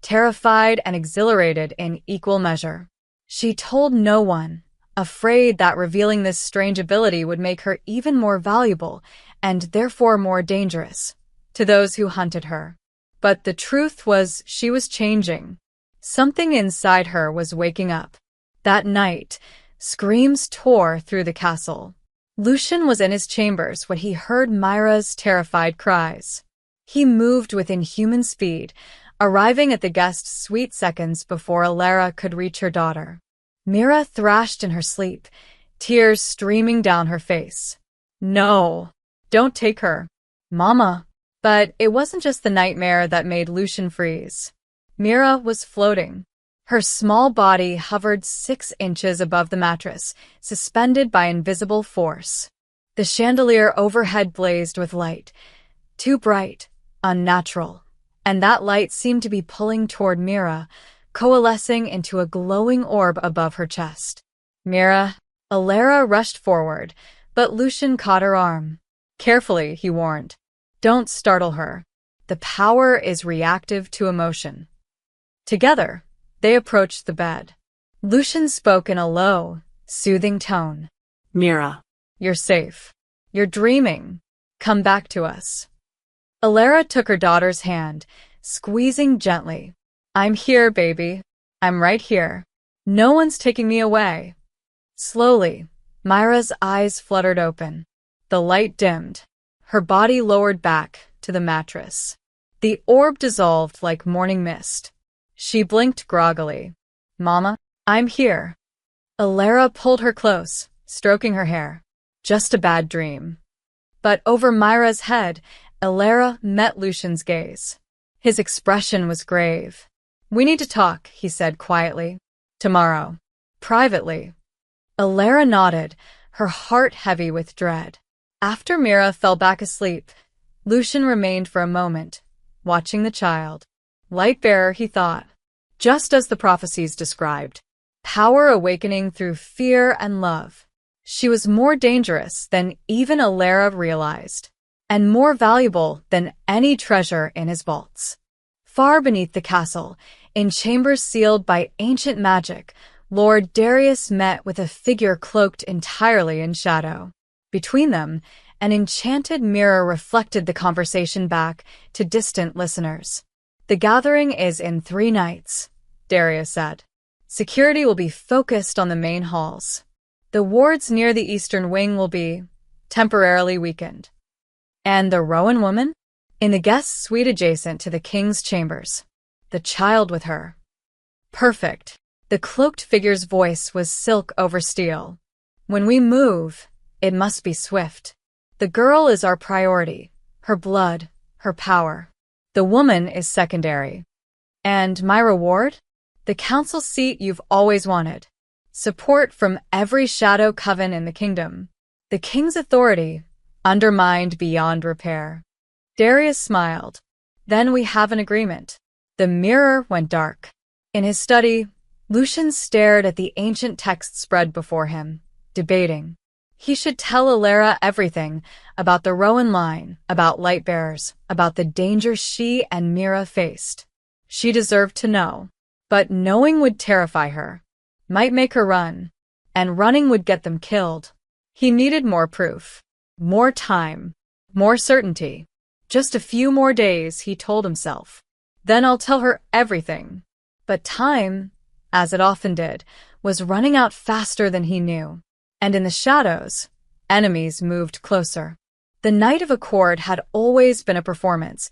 terrified and exhilarated in equal measure. She told no one, afraid that revealing this strange ability would make her even more valuable and therefore more dangerous to those who hunted her. But the truth was she was changing. Something inside her was waking up. That night, screams tore through the castle. Lucian was in his chambers when he heard Myra's terrified cries. He moved with inhuman speed, arriving at the guest suite seconds before Alara could reach her daughter. Mira thrashed in her sleep, tears streaming down her face. No, don't take her. Mama. But it wasn't just the nightmare that made Lucian freeze. Mira was floating. Her small body hovered 6 inches above the mattress, suspended by invisible force. The chandelier overhead blazed with light, too bright, unnatural, and that light seemed to be pulling toward Mira, coalescing into a glowing orb above her chest. Mira. Alara rushed forward, but Lucian caught her arm. Carefully, he warned. Don't startle her. The power is reactive to emotion. Together, they approached the bed. Lucian spoke in a low, soothing tone. Mira. You're safe. You're dreaming. Come back to us. Alara took her daughter's hand, squeezing gently. I'm here, baby. I'm right here. No one's taking me away. Slowly, Myra's eyes fluttered open. The light dimmed. Her body lowered back to the mattress. The orb dissolved like morning mist. She blinked groggily. Mama, I'm here. Alara pulled her close, stroking her hair. Just a bad dream. But over Myra's head, Alara met Lucian's gaze. His expression was grave. We need to talk, he said quietly. Tomorrow. Privately. Alara nodded, her heart heavy with dread. After Mira fell back asleep, Lucian remained for a moment, watching the child. Light-bearer, he thought. Just as the prophecies described. Power awakening through fear and love. She was more dangerous than even Alara realized, and more valuable than any treasure in his vaults. Far beneath the castle, in chambers sealed by ancient magic, Lord Darius met with a figure cloaked entirely in shadow. Between them, an enchanted mirror reflected the conversation back to distant listeners. The gathering is in 3 nights, Darius said. Security will be focused on the main halls. The wards near the eastern wing will be temporarily weakened. And the Rowan woman? In the guest suite adjacent to the king's chambers. The child with her. Perfect. The cloaked figure's voice was silk over steel. When we move, it must be swift. The girl is our priority. Her blood, her power. The woman is secondary. And my reward? The council seat you've always wanted. Support from every shadow coven in the kingdom. The king's authority, undermined beyond repair. Darius smiled. Then we have an agreement. The mirror went dark. In his study, Lucian stared at the ancient text spread before him, debating. He should tell Alara everything about the Rowan line, about Lightbearers, about the dangers she and Mira faced. She deserved to know. But knowing would terrify her, might make her run, and running would get them killed. He needed more proof, more time, more certainty. Just a few more days, he told himself. Then I'll tell her everything. But time, as it often did, was running out faster than he knew. And in the shadows, enemies moved closer. The Night of Accord had always been a performance,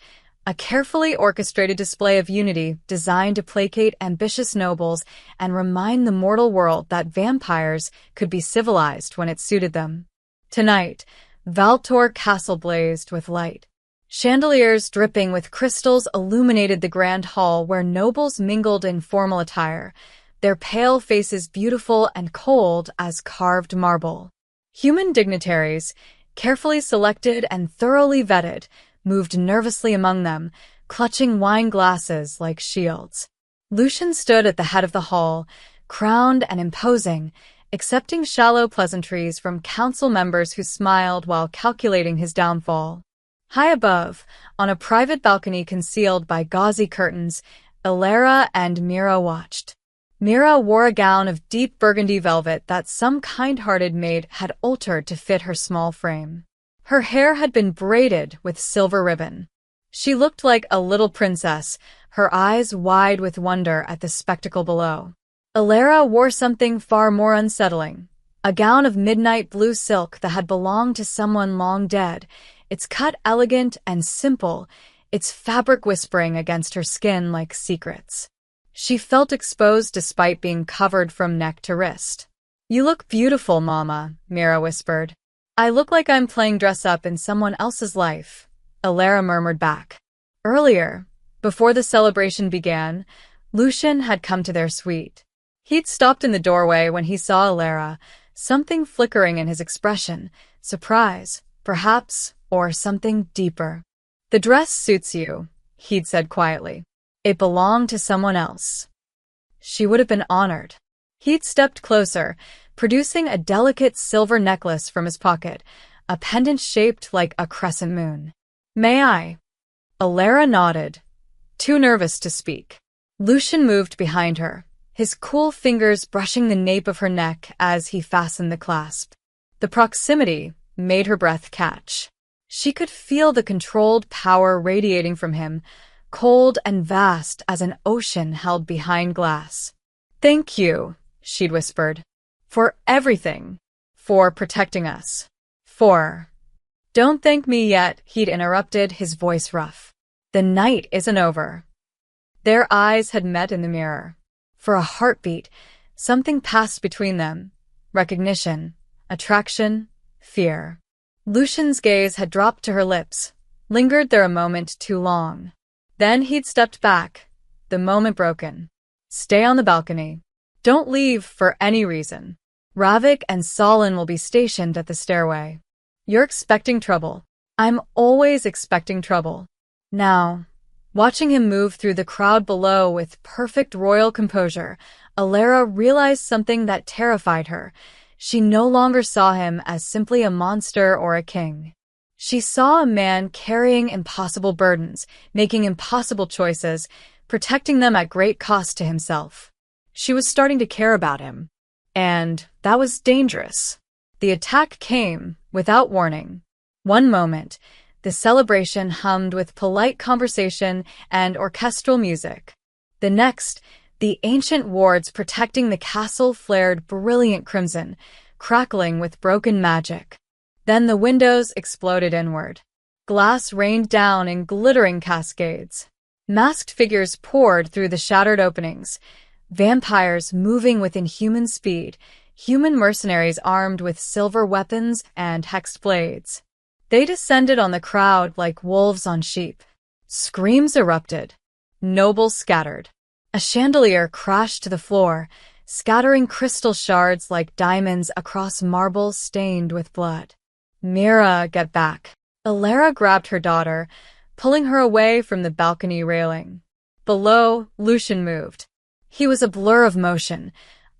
a carefully orchestrated display of unity designed to placate ambitious nobles and remind the mortal world that vampires could be civilized when it suited them. Tonight, Valtor Castle blazed with light. Chandeliers dripping with crystals illuminated the grand hall where nobles mingled in formal attire, their pale faces beautiful and cold as carved marble. Human dignitaries, carefully selected and thoroughly vetted, moved nervously among them, clutching wine glasses like shields. Lucian stood at the head of the hall, crowned and imposing, accepting shallow pleasantries from council members who smiled while calculating his downfall. High above, on a private balcony concealed by gauzy curtains, Alara and Mira watched. Mira wore a gown of deep burgundy velvet that some kind-hearted maid had altered to fit her small frame. Her hair had been braided with silver ribbon. She looked like a little princess, her eyes wide with wonder at the spectacle below. Alara wore something far more unsettling, a gown of midnight blue silk that had belonged to someone long dead, its cut elegant and simple, its fabric whispering against her skin like secrets. She felt exposed despite being covered from neck to wrist. "You look beautiful, Mama," Mira whispered. "I look like I'm playing dress-up in someone else's life," Alara murmured back. Earlier, before the celebration began, Lucian had come to their suite. He'd stopped in the doorway when he saw Alara, something flickering in his expression, surprise, perhaps, or something deeper. "The dress suits you," he'd said quietly. "It belonged to someone else." She would have been honored. He'd stepped closer, producing a delicate silver necklace from his pocket, a pendant shaped like a crescent moon. "May I?" Alara nodded, too nervous to speak. Lucian moved behind her, his cool fingers brushing the nape of her neck as he fastened the clasp. The proximity made her breath catch. She could feel the controlled power radiating from him, cold and vast as an ocean held behind glass. "Thank you," she'd whispered. "For everything. For protecting us. For—" "Don't thank me yet," he'd interrupted, his voice rough. "The night isn't over." Their eyes had met in the mirror. For a heartbeat, something passed between them. Recognition, attraction, fear. Lucian's gaze had dropped to her lips, lingered there a moment too long. Then he'd stepped back, the moment broken. "Stay on the balcony. Don't leave for any reason. Ravik and Solon will be stationed at the stairway. You're expecting trouble." "I'm always expecting trouble." Now, watching him move through the crowd below with perfect royal composure, Alara realized something that terrified her. She no longer saw him as simply a monster or a king. She saw a man carrying impossible burdens, making impossible choices, protecting them at great cost to himself. She was starting to care about him. And that was dangerous. The attack came without warning. One moment, the celebration hummed with polite conversation and orchestral music. The next, the ancient wards protecting the castle flared brilliant crimson, crackling with broken magic. Then the windows exploded inward. Glass rained down in glittering cascades. Masked figures poured through the shattered openings, vampires moving with inhuman speed, human mercenaries armed with silver weapons and hexed blades. They descended on the crowd like wolves on sheep. Screams erupted. Nobles scattered. A chandelier crashed to the floor, scattering crystal shards like diamonds across marble stained with blood. Mira, get back. Alara grabbed her daughter, pulling her away from the balcony railing. Below, Lucian moved. He was a blur of motion,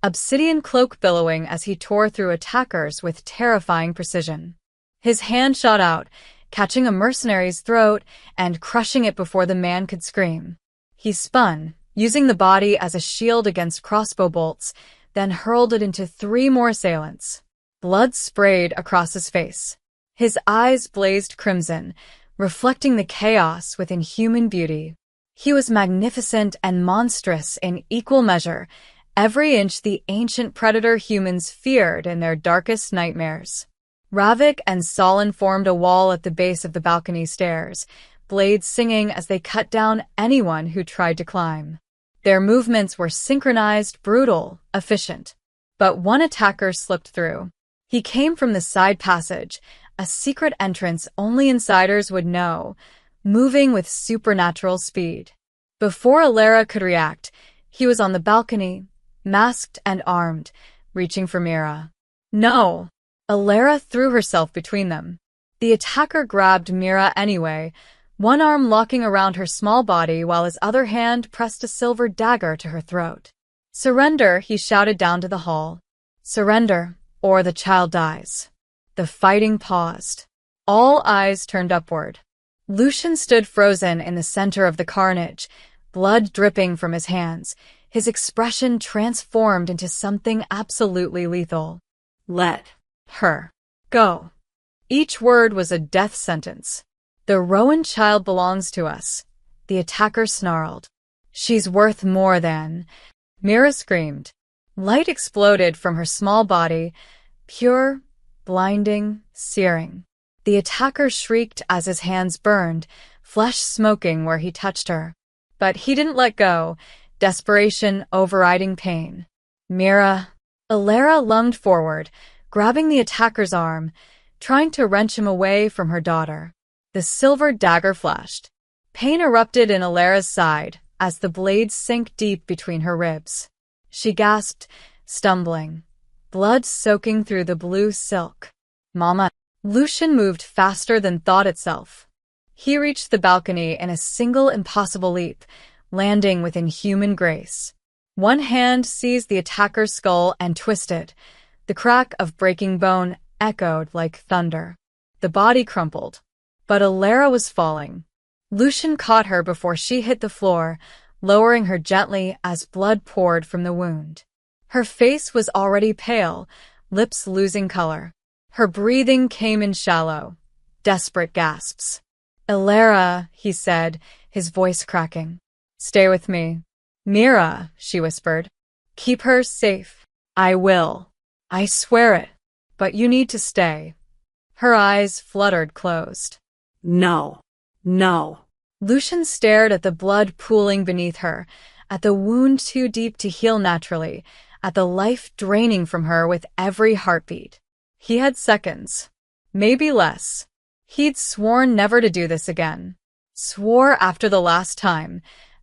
obsidian cloak billowing as he tore through attackers with terrifying precision. His hand shot out, catching a mercenary's throat and crushing it before the man could scream. He spun, using the body as a shield against crossbow bolts, then hurled it into 3 more assailants. Blood sprayed across his face. His eyes blazed crimson, reflecting the chaos with inhuman beauty. He was magnificent and monstrous in equal measure, every inch the ancient predator humans feared in their darkest nightmares. Ravik and Solon formed a wall at the base of the balcony stairs, blades singing as they cut down anyone who tried to climb. Their movements were synchronized, brutal, efficient. But one attacker slipped through. He came from the side passage, a secret entrance only insiders would know, moving with supernatural speed. Before Alara could react, he was on the balcony, masked and armed, reaching for Mira. No! Alara threw herself between them. The attacker grabbed Mira anyway, one arm locking around her small body while his other hand pressed a silver dagger to her throat. Surrender, he shouted down to the hall. Surrender, or the child dies. The fighting paused. All eyes turned upward. Lucian stood frozen in the center of the carnage, blood dripping from his hands, his expression transformed into something absolutely lethal. Let her go. Each word was a death sentence. The Rowan child belongs to us, the attacker snarled. She's worth more than... Mira screamed. Light exploded from her small body, pure, blinding, searing. The attacker shrieked as his hands burned, flesh smoking where he touched her. But he didn't let go, desperation overriding pain. Mira. Alara lunged forward, grabbing the attacker's arm, trying to wrench him away from her daughter. The silver dagger flashed. Pain erupted in Alara's side as the blade sank deep between her ribs. She gasped, stumbling, blood soaking through the blue silk. Mama. Lucian moved faster than thought itself. He reached the balcony in a single impossible leap, landing with inhuman grace. One hand seized the attacker's skull and twisted. The crack of breaking bone echoed like thunder. The body crumpled. But Alara was falling. Lucian caught her before she hit the floor, lowering her gently as blood poured from the wound. Her face was already pale, lips losing color. Her breathing came in shallow, desperate gasps. Alara, he said, his voice cracking. Stay with me. Mira, she whispered. Keep her safe. I will. I swear it. But you need to stay. Her eyes fluttered closed. No. No. Lucian stared at the blood pooling beneath her, at the wound too deep to heal naturally, at the life draining from her with every heartbeat. He had seconds. Maybe less. He'd sworn never to do this again. Swore after the last time,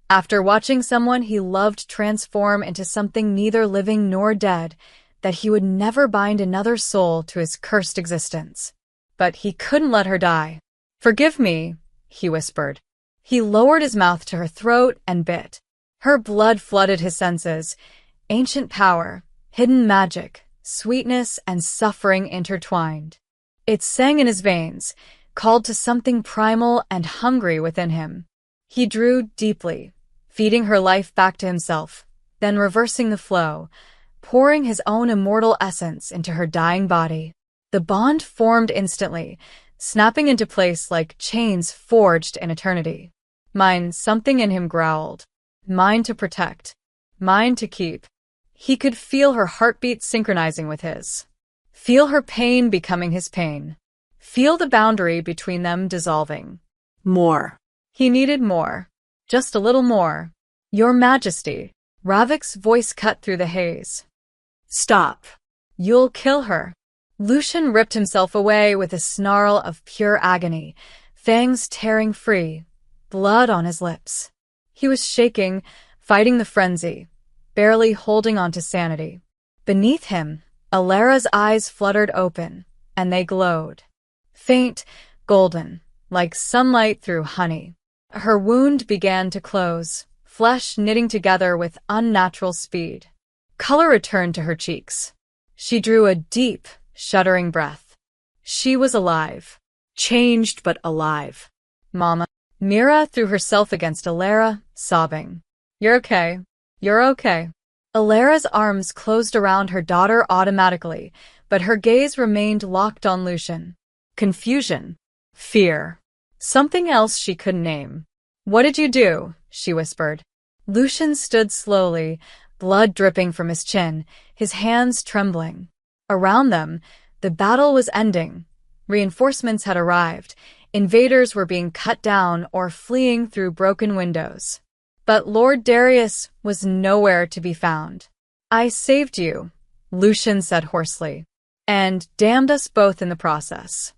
after watching someone he loved transform into something neither living nor dead, that he would never bind another soul to his cursed existence. But he couldn't let her die. Forgive me, he whispered. He lowered his mouth to her throat and bit. Her blood flooded his senses. Ancient power, hidden magic, sweetness and suffering intertwined. It sang in his veins, called to something primal and hungry within him. He drew deeply, feeding her life back to himself, then reversing the flow, pouring his own immortal essence into her dying body. The bond formed instantly, snapping into place like chains forged in eternity. Mine, something in him growled. Mine to protect. Mine to keep. He could feel her heartbeat synchronizing with his. Feel her pain becoming his pain. Feel the boundary between them dissolving. More. He needed more. Just a little more. Your Majesty. Ravik's voice cut through the haze. Stop. You'll kill her. Lucian ripped himself away with a snarl of pure agony, fangs tearing free, blood on his lips. He was shaking, fighting the frenzy, barely holding on to sanity. Beneath him, Alara's eyes fluttered open, and they glowed. Faint, golden, like sunlight through honey. Her wound began to close, flesh knitting together with unnatural speed. Color returned to her cheeks. She drew a deep, shuddering breath. She was alive. Changed but alive. Mama. Mira threw herself against Alara, sobbing. You're okay. You're okay. Alara's arms closed around her daughter automatically, but her gaze remained locked on Lucian. Confusion. Fear. Something else she couldn't name. What did you do? She whispered. Lucian stood slowly, blood dripping from his chin, his hands trembling. Around them, the battle was ending. Reinforcements had arrived. Invaders were being cut down or fleeing through broken windows. But Lord Darius was nowhere to be found. I saved you, Lucian said hoarsely, and damned us both in the process.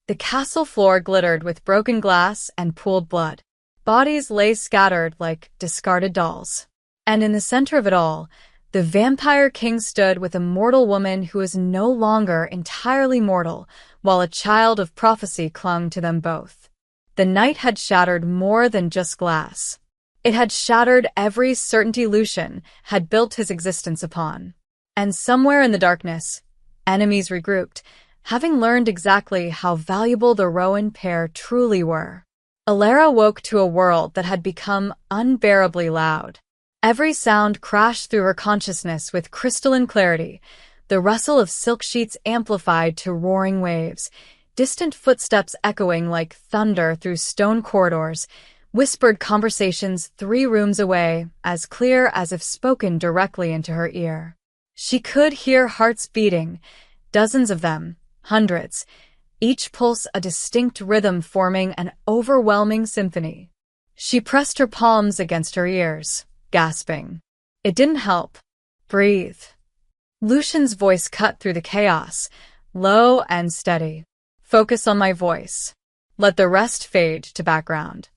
The castle floor glittered with broken glass and pooled blood. Bodies lay scattered like discarded dolls. And in the center of it all, the vampire king stood with a mortal woman who was no longer entirely mortal, while a child of prophecy clung to them both. The night had shattered more than just glass. It had shattered every certainty Lucian had built his existence upon. And somewhere in the darkness, enemies regrouped, having learned exactly how valuable the Rowan pair truly were. Alara woke to a world that had become unbearably loud. Every sound crashed through her consciousness with crystalline clarity, the rustle of silk sheets amplified to roaring waves, distant footsteps echoing like thunder through stone corridors, whispered conversations 3 rooms away, as clear as if spoken directly into her ear. She could hear hearts beating, dozens of them, hundreds, each pulse a distinct rhythm forming an overwhelming symphony. She pressed her palms against her ears, gasping. It didn't help. Breathe. Lucian's voice cut through the chaos, low and steady. Focus on my voice. Let the rest fade to background.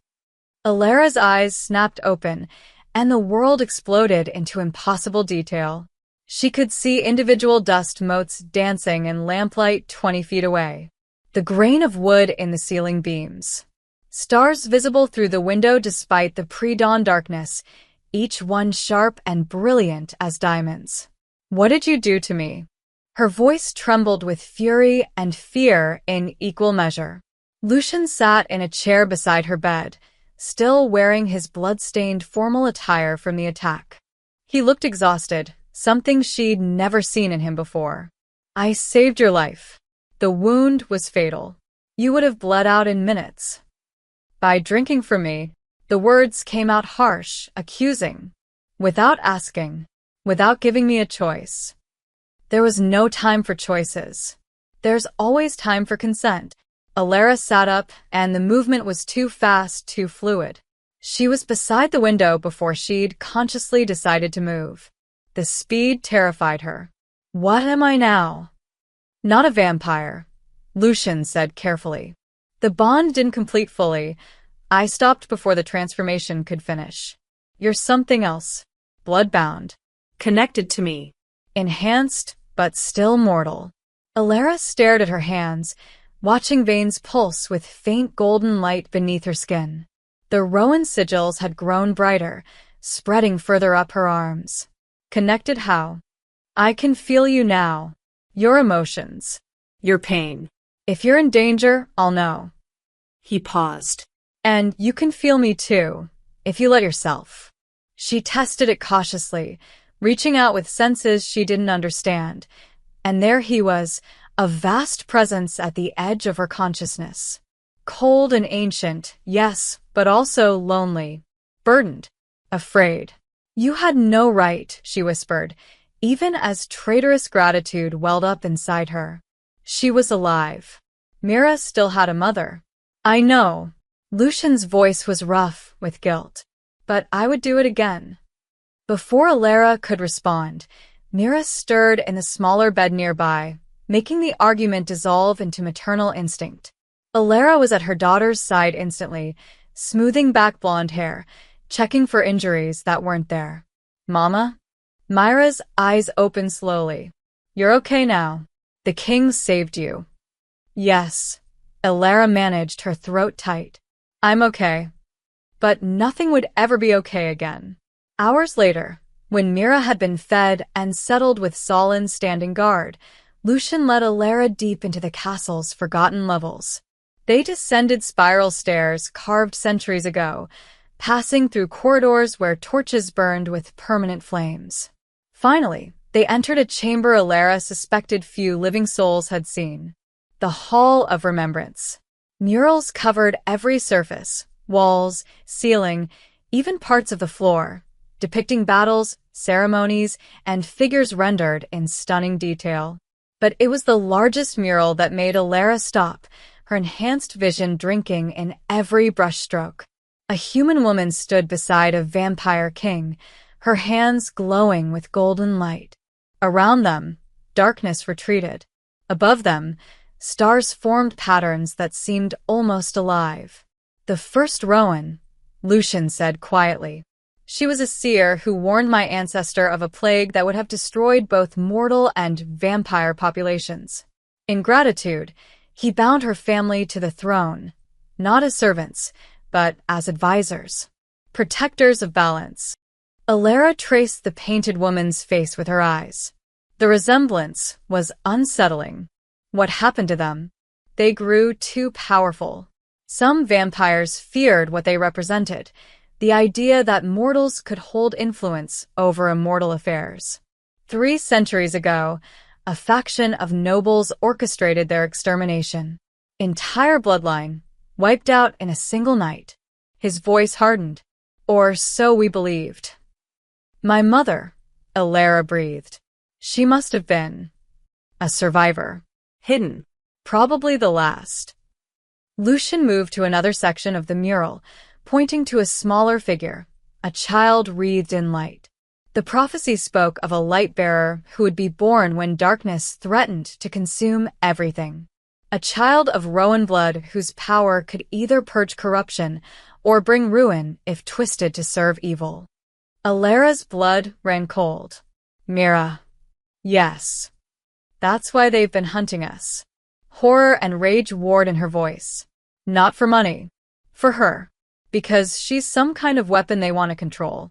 Alara's eyes snapped open, and the world exploded into impossible detail. She could see individual dust motes dancing in lamplight 20 feet away. The grain of wood in the ceiling beams. Stars visible through the window despite the pre-dawn darkness, each one sharp and brilliant as diamonds. What did you do to me? Her voice trembled with fury and fear in equal measure. Lucian sat in a chair beside her bed, still wearing his blood-stained formal attire from the attack. He looked exhausted, something she'd never seen in him before. I saved your life. The wound was fatal. You would have bled out in minutes. By drinking from me, the words came out harsh, accusing. Without asking, without giving me a choice. There was no time for choices. There's always time for consent. Alara sat up, and the movement was too fast, too fluid. She was beside the window before she'd consciously decided to move. The speed terrified her. What am I now? Not a vampire, Lucian said carefully. The bond didn't complete fully. I stopped before the transformation could finish. You're something else. Bloodbound. Connected to me. Enhanced, but still mortal. Alara stared at her hands, watching veins pulse with faint golden light beneath her skin. The Rowan sigils had grown brighter, spreading further up her arms. Connected how? I can feel you now. Your emotions. Your pain. If you're in danger, I'll know. He paused. And you can feel me too, if you let yourself. She tested it cautiously, reaching out with senses she didn't understand. And there he was, a vast presence at the edge of her consciousness. Cold and ancient, yes, but also lonely, burdened, afraid. You had no right, she whispered, even as traitorous gratitude welled up inside her. She was alive. Mira still had a mother. I know. Lucian's voice was rough with guilt. But I would do it again. Before Alara could respond, Mira stirred in the smaller bed nearby, making the argument dissolve into maternal instinct. Alara was at her daughter's side instantly, smoothing back blonde hair, checking for injuries that weren't there. Mama? Myra's eyes opened slowly. You're okay now. The king saved you. Yes. Alara managed, her throat tight. I'm okay. But nothing would ever be okay again. Hours later, when Mira had been fed and settled with Solon standing guard, Lucian led Alara deep into the castle's forgotten levels. They descended spiral stairs carved centuries ago, passing through corridors where torches burned with permanent flames. Finally, they entered a chamber Alara suspected few living souls had seen. The Hall of Remembrance. Murals covered every surface, walls, ceiling, even parts of the floor, depicting battles, ceremonies, and figures rendered in stunning detail. But it was the largest mural that made Alara stop, her enhanced vision drinking in every brushstroke. A human woman stood beside a vampire king, her hands glowing with golden light. Around them, darkness retreated. Above them, stars formed patterns that seemed almost alive. The first Rowan, Lucian said quietly. She was a seer who warned my ancestor of a plague that would have destroyed both mortal and vampire populations. In gratitude, he bound her family to the throne, not as servants, but as advisors, protectors of balance. Alara traced the painted woman's face with her eyes. The resemblance was unsettling. What happened to them? They grew too powerful. Some vampires feared what they represented, the idea that mortals could hold influence over immortal affairs. 3 centuries ago, a faction of nobles orchestrated their extermination. Entire bloodline, wiped out in a single night. His voice hardened. Or so we believed. My mother, Alara breathed. She must have been a survivor. Hidden. Probably the last. Lucian moved to another section of the mural, pointing to a smaller figure, a child wreathed in light. The prophecy spoke of a light-bearer who would be born when darkness threatened to consume everything. A child of Rowan blood whose power could either purge corruption or bring ruin if twisted to serve evil. Alara's blood ran cold. Mira. Yes. That's why they've been hunting us. Horror and rage warred in her voice. Not for money. For her. Because she's some kind of weapon they want to control.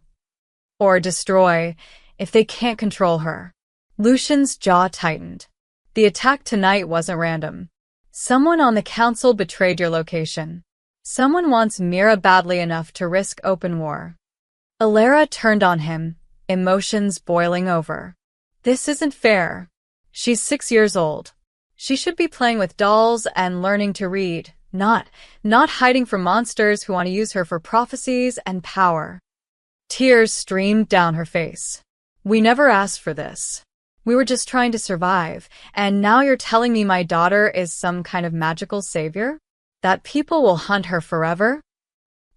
Or destroy, if they can't control her. Lucian's jaw tightened. The attack tonight wasn't random. Someone on the council betrayed your location. Someone wants Mira badly enough to risk open war. Alara turned on him, emotions boiling over. This isn't fair. She's 6 years old. She should be playing with dolls and learning to read, not hiding from monsters who want to use her for prophecies and power. Tears streamed down her face. We never asked for this. We were just trying to survive, and now you're telling me my daughter is some kind of magical savior? That people will hunt her forever?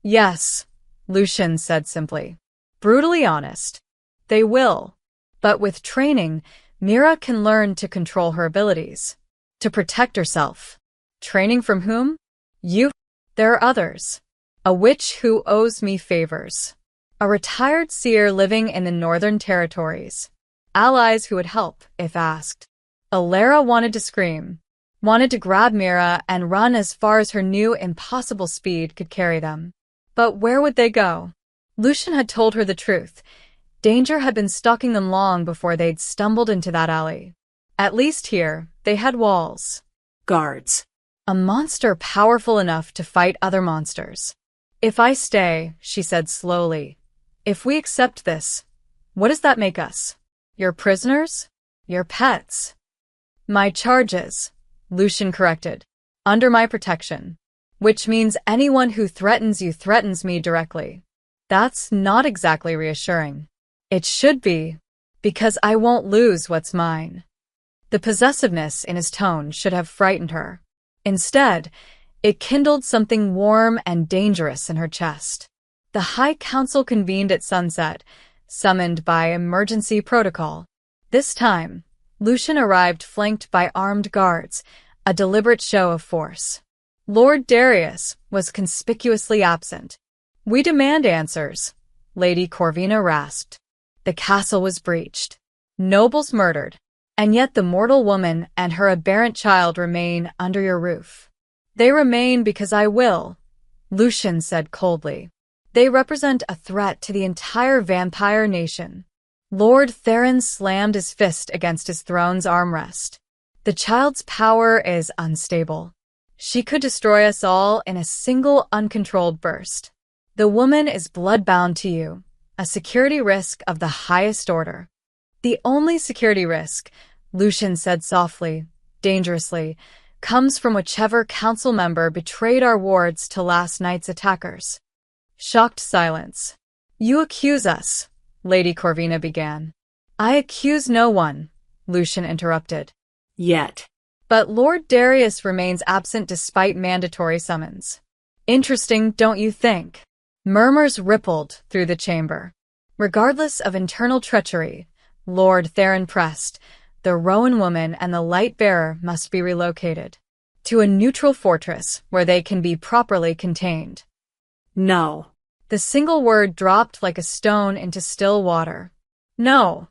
Yes, Lucian said simply. Brutally honest. They will. But with training, Mira can learn to control her abilities. To protect herself. Training from whom? You. There are others. A witch who owes me favors. A retired seer living in the Northern Territories. Allies who would help, if asked. Alara wanted to scream. Wanted to grab Mira and run as far as her new impossible speed could carry them. But where would they go? Lucian had told her the truth. Danger had been stalking them long before they'd stumbled into that alley. At least here, they had walls. Guards. A monster powerful enough to fight other monsters. If I stay, she said slowly, if we accept this, what does that make us? Your prisoners? Your pets? My charges, Lucian corrected. Under my protection. Which means anyone who threatens you threatens me directly. That's not exactly reassuring. It should be, because I won't lose what's mine. The possessiveness in his tone should have frightened her. Instead, it kindled something warm and dangerous in her chest. The High Council convened at sunset, summoned by emergency protocol. This time, Lucian arrived flanked by armed guards, a deliberate show of force. Lord Darius was conspicuously absent. "We demand answers," Lady Corvina rasped. The castle was breached. Nobles murdered. And yet the mortal woman and her aberrant child remain under your roof. "They remain because I will," Lucian said coldly. "They represent a threat to the entire vampire nation." Lord Theron slammed his fist against his throne's armrest. "The child's power is unstable. She could destroy us all in a single uncontrolled burst. The woman is bloodbound to you, a security risk of the highest order." "The only security risk," Lucian said softly, dangerously, "comes from whichever council member betrayed our wards to last night's attackers." Shocked silence. "You accuse us," Lady Corvina began. "I accuse no one," Lucian interrupted. Yet. "But Lord Darius remains absent despite mandatory summons." "Interesting, don't you think?" Murmurs rippled through the chamber. "Regardless of internal treachery," Lord Theron pressed, "the Rowan woman and the light bearer must be relocated to a neutral fortress where they can be properly contained." No. The single word dropped like a stone into still water. "No."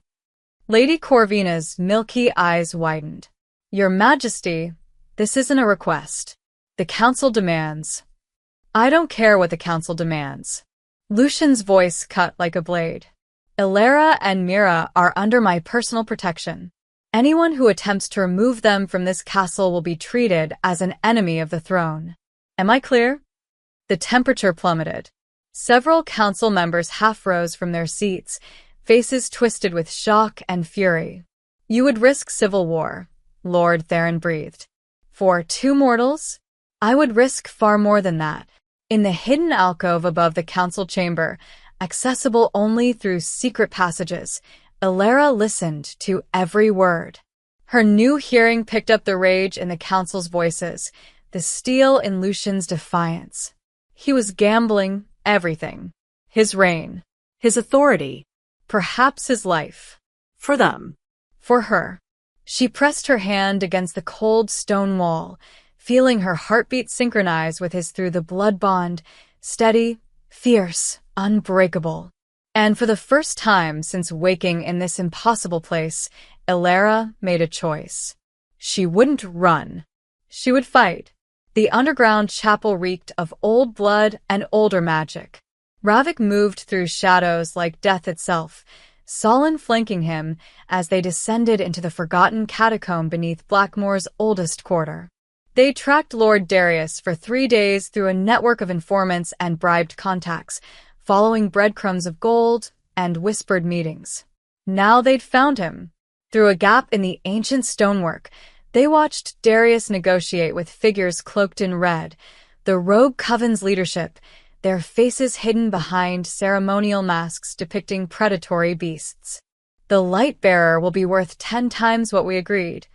Lady Corvina's milky eyes widened. "Your Majesty, this isn't a request. The Council demands." "I don't care what the Council demands." Lucian's voice cut like a blade. "Illyra and Mira are under my personal protection. Anyone who attempts to remove them from this castle will be treated as an enemy of the throne. Am I clear?" The temperature plummeted. Several council members half rose from their seats, faces twisted with shock and fury. "You would risk civil war," Lord Theron breathed. "For 2 mortals? I would risk far more than that." In the hidden alcove above the council chamber, accessible only through secret passages, Illyra listened to every word. Her new hearing picked up the rage in the council's voices, the steel in Lucian's defiance. He was gambling everything. His reign. His authority. Perhaps his life. For them. For her. She pressed her hand against the cold stone wall, feeling her heartbeat synchronize with his through the blood bond, steady, fierce, unbreakable. And for the first time since waking in this impossible place, Illyra made a choice. She wouldn't run. She would fight. The underground chapel reeked of old blood and older magic. Ravik moved through shadows like death itself, Solon flanking him as they descended into the forgotten catacomb beneath Blackmoor's oldest quarter. They tracked Lord Darius for 3 days through a network of informants and bribed contacts, following breadcrumbs of gold and whispered meetings. Now they'd found him. Through a gap in the ancient stonework, they watched Darius negotiate with figures cloaked in red, the rogue coven's leadership, their faces hidden behind ceremonial masks depicting predatory beasts. "The light bearer will be worth 10 times what we agreed,"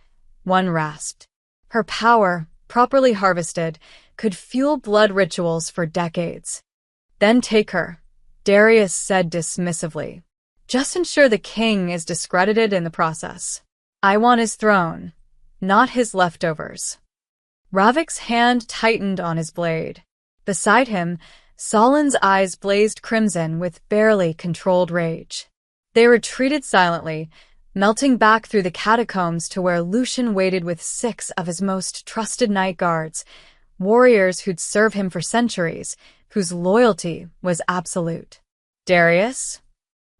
one rasped. Her power, properly harvested, could fuel blood rituals for decades. "Then take her," Darius said dismissively. "Just ensure the king is discredited in the process. I want his throne, not his leftovers." Ravik's hand tightened on his blade. Beside him, Solon's eyes blazed crimson with barely controlled rage. They retreated silently, melting back through the catacombs to where Lucian waited with 6 of his most trusted night guards, warriors who'd served him for centuries, whose loyalty was absolute. "Darius?"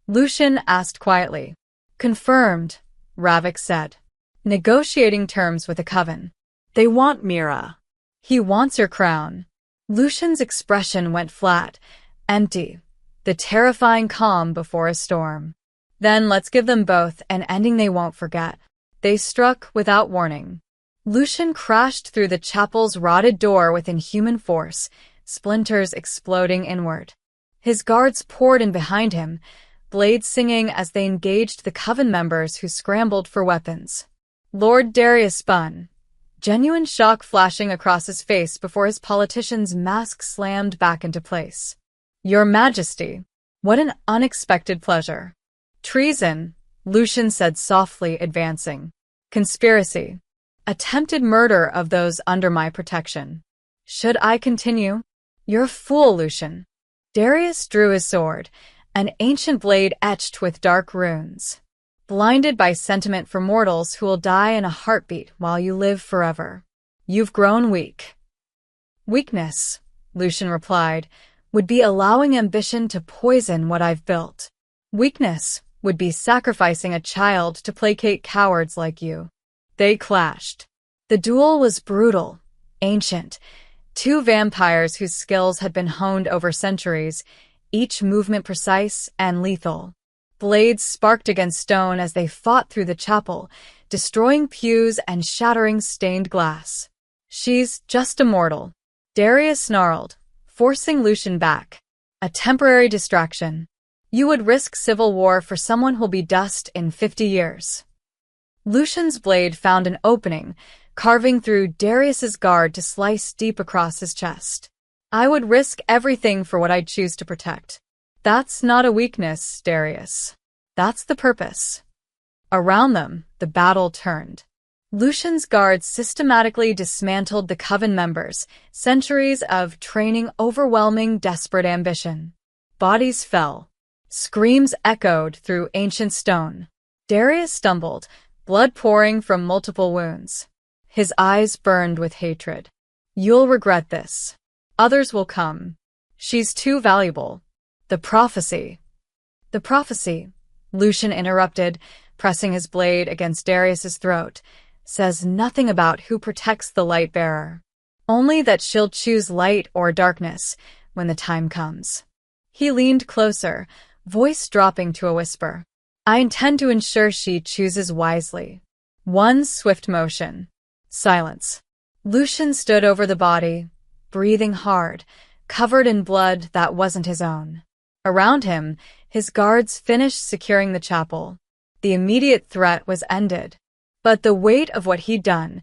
Lucian asked quietly. "Confirmed," Ravik said. "Negotiating terms with the coven." They want Mira. "He wants your crown." Lucian's expression went flat, empty, the terrifying calm before a storm. "Then let's give them both an ending they won't forget." They struck without warning. Lucian crashed through the chapel's rotted door with inhuman force, splinters exploding inward. His guards poured in behind him, blades singing as they engaged the coven members who scrambled for weapons. Lord Darius spun, genuine shock flashing across his face before his politician's mask slammed back into place. "Your Majesty, what an unexpected pleasure." "Treason," Lucian said softly, advancing. Conspiracy. Attempted murder of those under my protection. Should I continue? You're a fool, Lucian. Darius drew his sword, an ancient blade etched with dark runes. Blinded by sentiment for mortals who will die in a heartbeat while you live forever. You've grown weak. Weakness, Lucian replied, would be allowing ambition to poison what I've built. Weakness would be sacrificing a child to placate cowards like you. They clashed. The duel was brutal, ancient. Two vampires whose skills had been honed over centuries, each movement precise and lethal. Blades sparked against stone as they fought through the chapel, destroying pews and shattering stained glass. She's just a mortal. Darius snarled, forcing Lucian back. A temporary distraction. You would risk civil war for someone who'll be dust in 50 years. Lucian's blade found an opening, carving through Darius's guard to slice deep across his chest. I would risk everything for what I'd choose to protect. That's not a weakness, Darius. That's the purpose. Around them, the battle turned. Lucian's guards systematically dismantled the Coven members, centuries of training overwhelming desperate ambition. Bodies fell. Screams echoed through ancient stone. Darius stumbled, blood pouring from multiple wounds. His eyes burned with hatred. You'll regret this. Others will come. She's too valuable. The prophecy. The prophecy, Lucian interrupted, pressing his blade against Darius's throat, says nothing about who protects the light bearer. Only that she'll choose light or darkness when the time comes. He leaned closer, voice dropping to a whisper. I intend to ensure she chooses wisely. One swift motion. Silence. Lucian stood over the body, breathing hard, covered in blood that wasn't his own. Around him, his guards finished securing the chapel. The immediate threat was ended. But the weight of what he'd done,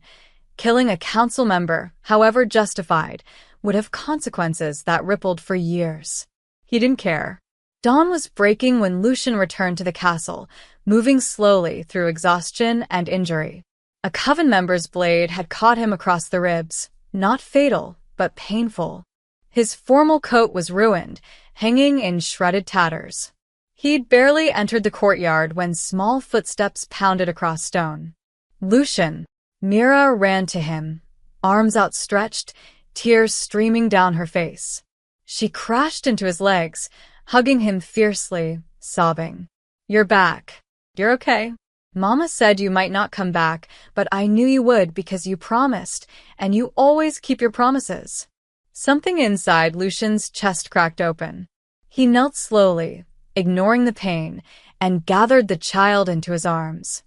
killing a council member, however justified, would have consequences that rippled for years. He didn't care. Dawn was breaking when Lucian returned to the castle, moving slowly through exhaustion and injury. A Coven member's blade had caught him across the ribs, not fatal, but painful. His formal coat was ruined, hanging in shredded tatters. He'd barely entered the courtyard when small footsteps pounded across stone. Lucian. Mira ran to him, arms outstretched, tears streaming down her face. She crashed into his legs, hugging him fiercely, sobbing. You're back. You're okay. Mama said you might not come back, but I knew you would because you promised, and you always keep your promises. Something inside Lucian's chest cracked open. He knelt slowly, ignoring the pain, and gathered the child into his arms.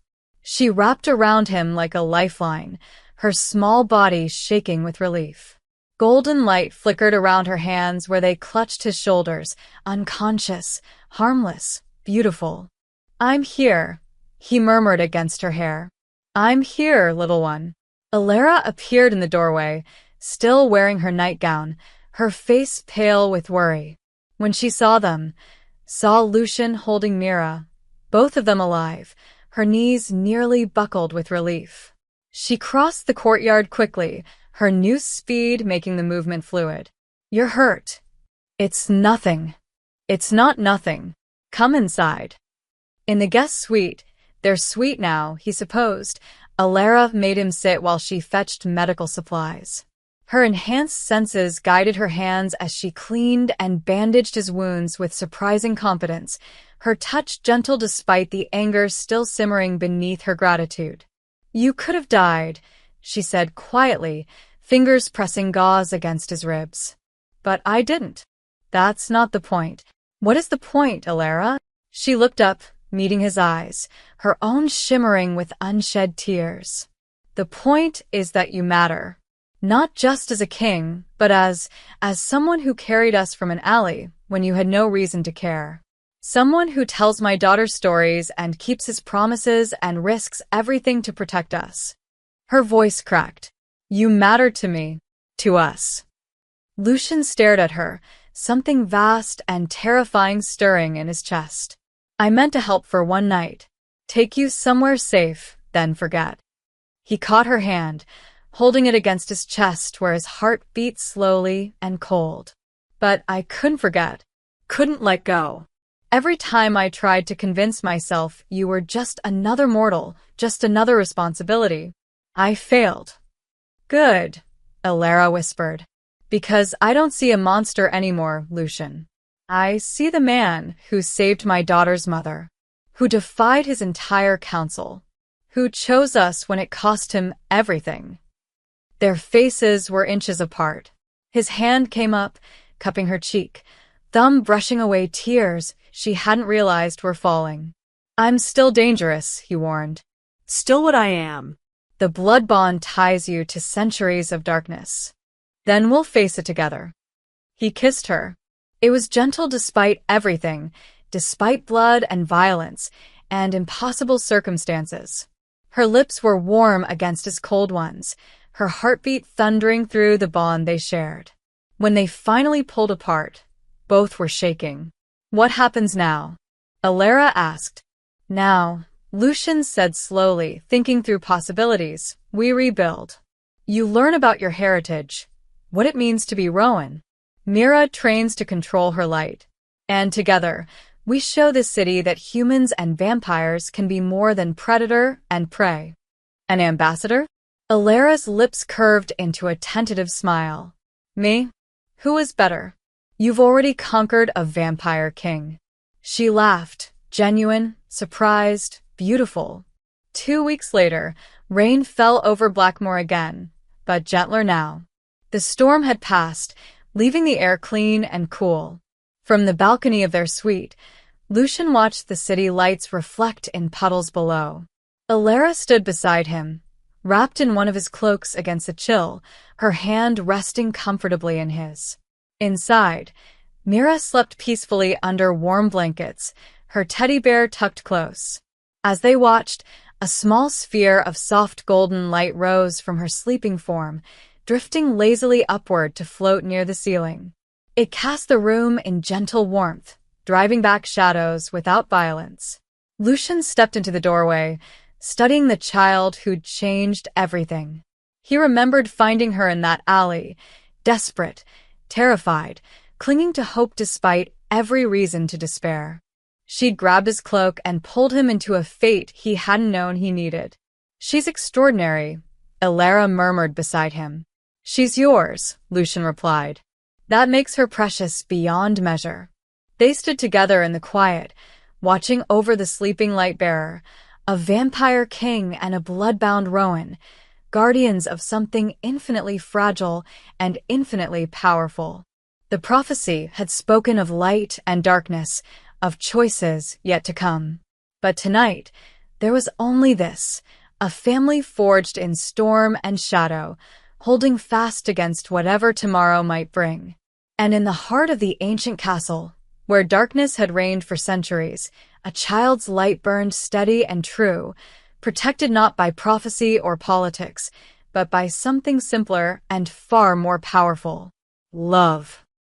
She wrapped around him like a lifeline, her small body shaking with relief. Golden light flickered around her hands where they clutched his shoulders, unconscious, harmless, beautiful. I'm here, he murmured against her hair. I'm here, little one. Alara appeared in the doorway, still wearing her nightgown, her face pale with worry. When she saw Lucian holding Mira, both of them alive, her knees nearly buckled with relief. She crossed the courtyard quickly, her new speed making the movement fluid. You're hurt. It's nothing. It's not nothing. Come inside. In the guest suite, their suite now, he supposed, Alara made him sit while she fetched medical supplies. Her enhanced senses guided her hands as she cleaned and bandaged his wounds with surprising competence, her touch gentle despite the anger still simmering beneath her gratitude. You could have died, she said quietly, fingers pressing gauze against his ribs. But I didn't. That's not the point. What is the point, Alara? She looked up, meeting his eyes, her own shimmering with unshed tears. The point is that you matter. Not just as a king, but as someone who carried us from an alley when you had no reason to care. Someone who tells my daughter stories and keeps his promises and risks everything to protect us. Her voice cracked. You matter to me, to us. Lucian stared at her, something vast and terrifying stirring in his chest. I meant to help for one night. Take you somewhere safe, then forget. He caught her hand, holding it against his chest where his heart beat slowly and cold. But I couldn't forget. Couldn't let go. Every time I tried to convince myself you were just another mortal, just another responsibility, I failed. Good, Alara whispered. Because I don't see a monster anymore, Lucian. I see the man who saved my daughter's mother, who defied his entire council, who chose us when it cost him everything. Their faces were inches apart. His hand came up, cupping her cheek, thumb brushing away tears she hadn't realized were falling. I'm still dangerous, he warned. Still what I am. The blood bond ties you to centuries of darkness. Then we'll face it together. He kissed her. It was gentle despite everything, despite blood and violence, and impossible circumstances. Her lips were warm against his cold ones, her heartbeat thundering through the bond they shared. When they finally pulled apart, both were shaking. What happens now? Alara asked. Now, Lucian said slowly, thinking through possibilities, we rebuild. You learn about your heritage, what it means to be Rowan. Mira trains to control her light. And together, we show the city that humans and vampires can be more than predator and prey. An ambassador? Alara's lips curved into a tentative smile. Me? Who is better? You've already conquered a vampire king. She laughed, genuine, surprised, beautiful. 2 weeks later, rain fell over Blackmoor again, but gentler now. The storm had passed, leaving the air clean and cool. From the balcony of their suite, Lucian watched the city lights reflect in puddles below. Alara stood beside him, wrapped in one of his cloaks against the chill, her hand resting comfortably in his. Inside, Mira slept peacefully under warm blankets, her teddy bear tucked close. As they watched, a small sphere of soft golden light rose from her sleeping form, drifting lazily upward to float near the ceiling. It cast the room in gentle warmth, driving back shadows without violence. Lucian stepped into the doorway, studying the child who'd changed everything. He remembered finding her in that alley, desperate, terrified, clinging to hope despite every reason to despair. She'd grabbed his cloak and pulled him into a fate he hadn't known he needed. She's extraordinary, Alara murmured beside him. She's yours, Lucian replied. That makes her precious beyond measure. They stood together in the quiet, watching over the sleeping light-bearer, a vampire king and a blood-bound Rowan, guardians of something infinitely fragile and infinitely powerful. The prophecy had spoken of light and darkness, of choices yet to come. But tonight, there was only this, a family forged in storm and shadow, holding fast against whatever tomorrow might bring. And in the heart of the ancient castle, where darkness had reigned for centuries, a child's light burned steady and true, protected not by prophecy or politics, but by something simpler and far more powerful: love.